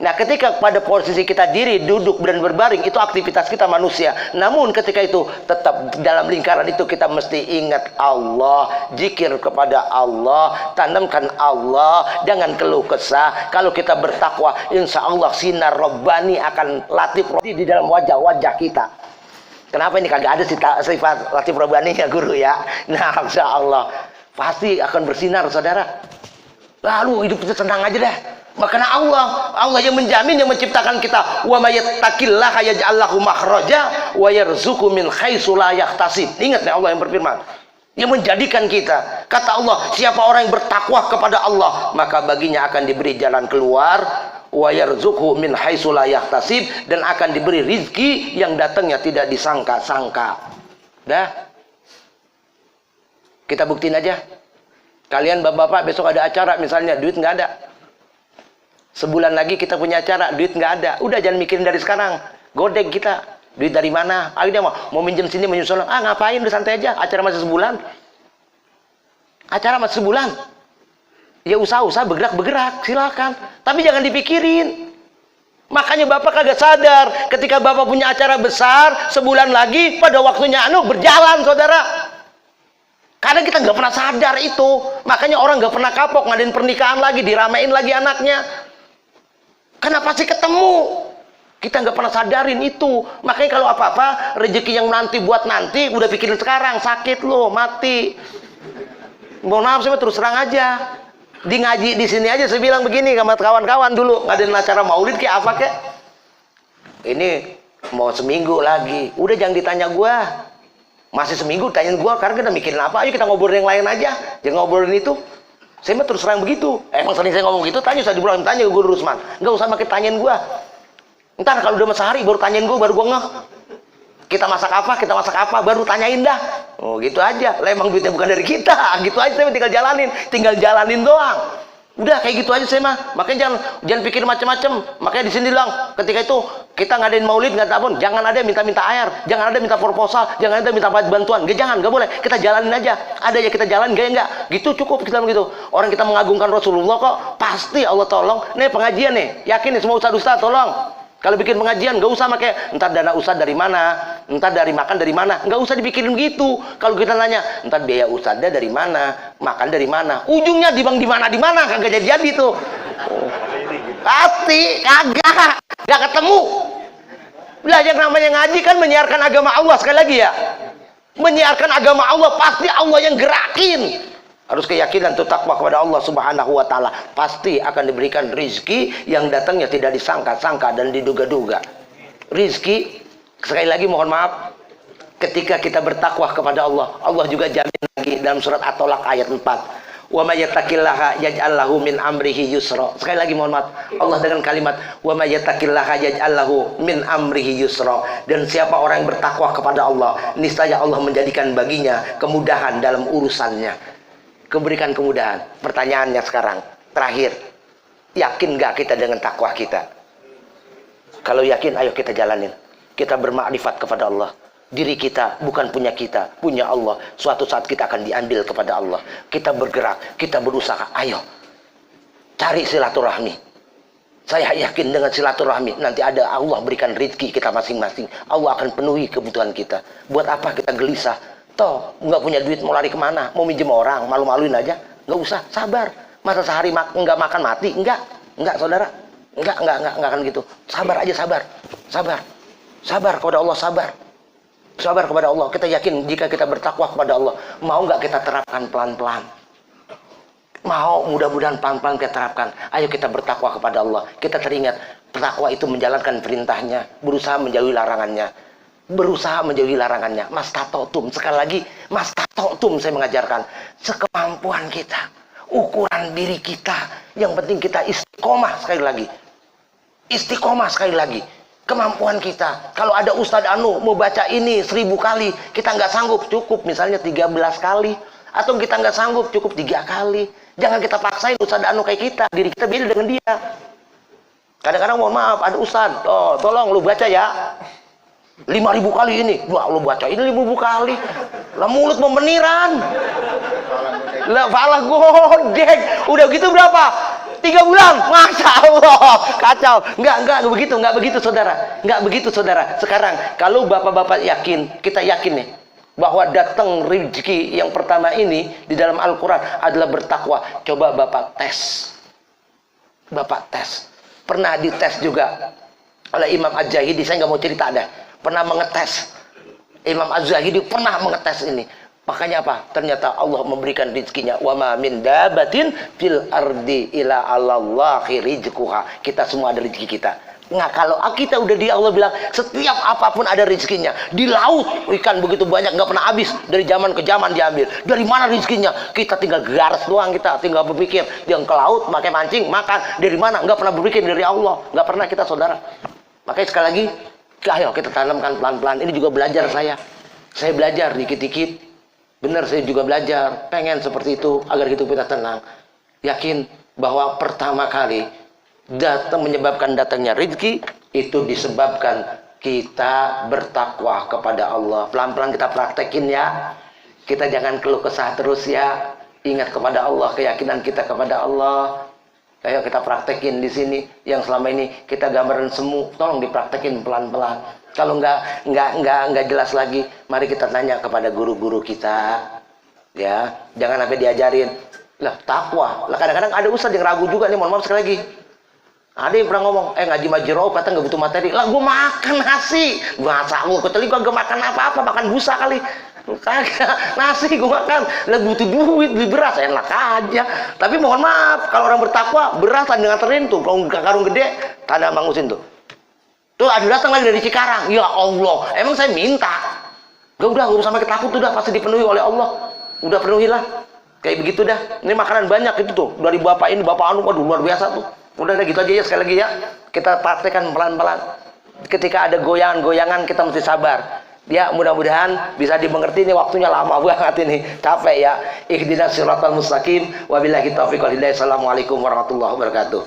Nah, ketika pada posisi kita diri, duduk, dan berbaring, itu aktivitas kita manusia. Namun ketika itu, tetap dalam lingkaran itu kita mesti ingat Allah, zikir kepada Allah, tanamkan Allah, jangan keluh kesah. Kalau kita bertakwa, insya Allah sinar Rabbani akan latif di dalam wajah-wajah kita. Kenapa ini kagak ada sifat latif robbani ya guru ya? Nah, insya Allah pasti akan bersinar saudara. Lalu hidup kita tenang aja dah. Makanya Allah yang menjamin, yang menciptakan kita. Wa may yattaqillaha yaj'al lahu makhraja wa yarzuqhu min haitsu la yahtasib. Ingat ya Allah yang berfirman. Yang menjadikan kita. Kata Allah, siapa orang yang bertakwa kepada Allah, maka baginya akan diberi jalan keluar. Wa yarzuqhu min haitsu la yahtasib, dan akan diberi rizki yang datangnya tidak disangka-sangka. Dah. Kita buktiin aja. Kalian bapak-bapak besok ada acara misalnya, duit nggak ada. Sebulan lagi kita punya acara, duit nggak ada. Udah jangan mikirin dari sekarang. Godek kita. Duit dari mana? Ayo dia mau minjem sini, menyusul. Ngapain? Udah santai aja. Acara masih sebulan. Acara masih sebulan. Ya usaha-usaha bergerak-bergerak. Silakan. Tapi jangan dipikirin. Makanya bapak kagak sadar. Ketika bapak punya acara besar, sebulan lagi, pada waktunya berjalan saudara. Kadang kita nggak pernah sadar itu. Makanya orang nggak pernah kapok ngadain pernikahan lagi, diramein lagi anaknya. Karena pasti ketemu. Kita nggak pernah sadarin itu. Makanya kalau apa-apa, rezeki yang nanti buat nanti, udah pikirin sekarang. Sakit lo, mati. Mohon maaf, saya terus terang aja. Di ngaji di sini aja saya bilang begini sama kawan-kawan dulu. Ngadain acara maulid kayak apa kek? Ini mau seminggu lagi. Udah jangan ditanya gua. Masih seminggu tanyain gua, karena kita mikirin apa? Ayo kita ngobrolin yang lain aja. Jangan ngobrolin itu. Saya mah terus terang begitu. Emang sering saya ngomong gitu, tanya saya dibilang, tanya ke Guru Rusman. Enggak usah pakai tanyain gua. Ntar kalau udah sehari baru tanyain gua, baru gua ngeh. Kita masak apa, baru tanyain dah. Oh gitu aja. Lah emang duitnya bukan dari kita. Gitu aja saya tinggal jalanin doang. Udah kayak gitu aja saya mah. Makanya jangan pikir macam-macam. Makanya di sini bilang, ketika itu kita ngadain maulid nggak tabun, jangan ada minta air, jangan ada minta proposal, jangan ada minta bantuan. Nggak boleh. Kita jalanin aja. Ada ya kita jalan, enggak. Gitu cukup kita begitu. Orang kita mengagungkan Rasulullah kok, pasti Allah tolong. Nih pengajian nih, yakin nih semua ustaz tolong. Kalau bikin pengajian nggak usah pakai entar dana ustaz dari mana, entar dari makan dari mana, nggak usah dipikirin gitu. Kalau kita nanya, entar biaya ustaznya dari mana, makan dari mana, ujungnya di mana kagak jadi tuh. Pasti kagak ketemu. Belajar namanya ngaji kan menyiarkan agama Allah, sekali lagi ya. Menyiarkan agama Allah, pasti Allah yang gerakin. Harus keyakinan itu takwa kepada Allah Subhanahu wa taala. Pasti akan diberikan rizki yang datangnya tidak disangka-sangka dan diduga-duga. Rizki, sekali lagi mohon maaf, ketika kita bertakwa kepada Allah, Allah juga jamin lagi dalam surat At-Tolak ayat 4. Wa may yattaqillaha yaj'al lahu min amrihi yusra. Sekali lagi mohon maaf, Allah dengan kalimat wa may yattaqillaha yaj'al lahu min amrihi yusra. Dan siapa orang yang bertakwa kepada Allah, niscaya Allah menjadikan baginya kemudahan dalam urusannya. Keberikan kemudahan. Pertanyaannya sekarang, terakhir, yakin gak kita dengan takwa kita? Kalau yakin, ayo kita jalanin. Kita bermakrifat kepada Allah. Diri kita bukan punya kita, punya Allah. Suatu saat kita akan diambil kepada Allah. Kita bergerak, kita berusaha. Ayo, cari silaturahmi. Saya yakin dengan silaturahmi nanti ada Allah berikan rezeki kita masing-masing. Allah akan penuhi kebutuhan kita. Buat apa kita gelisah? Toh nggak punya duit mau lari kemana? Mau minjem orang, malu-maluin aja? Nggak usah, sabar. Masa sehari nggak makan mati? Enggak saudara. Enggak akan gitu. Sabar aja, sabar kepada Allah, sabar kepada Allah. Kita yakin jika kita bertakwa kepada Allah, mau nggak kita terapkan pelan-pelan? Mau, mudah-mudahan pelan-pelan kita terapkan. Ayo kita bertakwa kepada Allah. Kita teringat bertakwa itu menjalankan perintahnya, berusaha menjauhi larangannya. Mastatotum, sekali lagi mastatotum, saya mengajarkan sekemampuan kita, ukuran diri kita. Yang penting kita istiqomah, sekali lagi kemampuan kita. Kalau ada Ustadz Anu mau baca ini 1000 kali, kita nggak sanggup, cukup misalnya 13 kali. Atau kita nggak sanggup, cukup 3 kali. Jangan kita paksain Ustadz Anu kayak kita, diri kita beda dengan dia. Kadang-kadang mohon maaf, ada Ustadz, tolong lu baca ya 5.000 kali ini. Wah, lu baca ini 5.000 kali. Lah mulut memeniran. Lah falah godek. Udah gitu berapa? 3 bulan. Masya Allah. Kacau. Enggak begitu saudara. Enggak begitu saudara. Sekarang kalau bapak-bapak yakin, kita yakin nih, bahwa datang rezeki yang pertama ini di dalam Al-Quran adalah bertakwa. Coba bapak tes. Pernah dites juga oleh Imam Al-Jahidi. Saya nggak mau cerita ada. Pernah mengetes Imam Az-Zahidi pernah mengetes ini. Makanya apa? Ternyata Allah memberikan rezekinya. Wa ma min dabatin fil ardi ila 'alallahi rizquha. Kita semua ada rezeki kita. Nah, kalau kita udah di Allah bilang setiap apapun ada rezekinya. Di laut ikan begitu banyak nggak pernah habis, dari zaman ke zaman diambil. Dari mana rezekinya? Kita tinggal garis doang, kita tinggal berpikir. Yang ke laut pakai mancing makan. Dari mana? Nggak pernah berpikir dari Allah. Nggak pernah kita, saudara. Makanya sekali lagi, ayo kita tanamkan pelan-pelan. Ini juga belajar saya. Saya belajar dikit-dikit. Benar, saya juga belajar. Pengen seperti itu agar hidup kita tenang. Yakin bahwa pertama kali menyebabkan datangnya rezeki itu disebabkan kita bertakwa kepada Allah. Pelan-pelan kita praktekin ya. Kita jangan keluh kesah terus ya. Ingat kepada Allah, keyakinan kita kepada Allah. Ayo kita praktekin di sini. Yang selama ini kita gambaran semu, tolong dipraktekin pelan-pelan. Kalau nggak jelas lagi, mari kita tanya kepada guru-guru kita. Ya, jangan sampai diajarin. Lah, takwa. Lah kadang-kadang ada ustaz yang ragu juga nih, mohon maaf sekali lagi. Ada yang pernah ngomong, ngaji majro kata nggak butuh materi. Lah gue makan nasi, masa gue keteli gue gak makan apa-apa, makan busa kali. Kagak, nasi gue makan. Lah butuh duit, beli beras enak aja. Tapi mohon maaf, kalau orang bertakwa beras dengan terin tuh, kalau karung gede, tanda mangusin tuh. Tuh ada datang lagi dari Cikarang, ya Allah, emang saya minta. Gak udah usah sampai ketakut, udah pasti dipenuhi oleh Allah. Udah penuhilah, kayak begitu dah. Ini makanan banyak itu tuh dari bapak ini, bapak anu, waduh luar biasa tuh. Udah gitu aja ya, sekali lagi ya. Kita praktekkan pelan-pelan. Ketika ada goyangan-goyangan kita mesti sabar. Ya, mudah-mudahan bisa dimengerti. Ini waktunya lama banget ini. Capek ya. Ihdinas siratal mustaqim. Wabillahi taufiq wal hidayah. Assalamualaikum warahmatullahi wabarakatuh.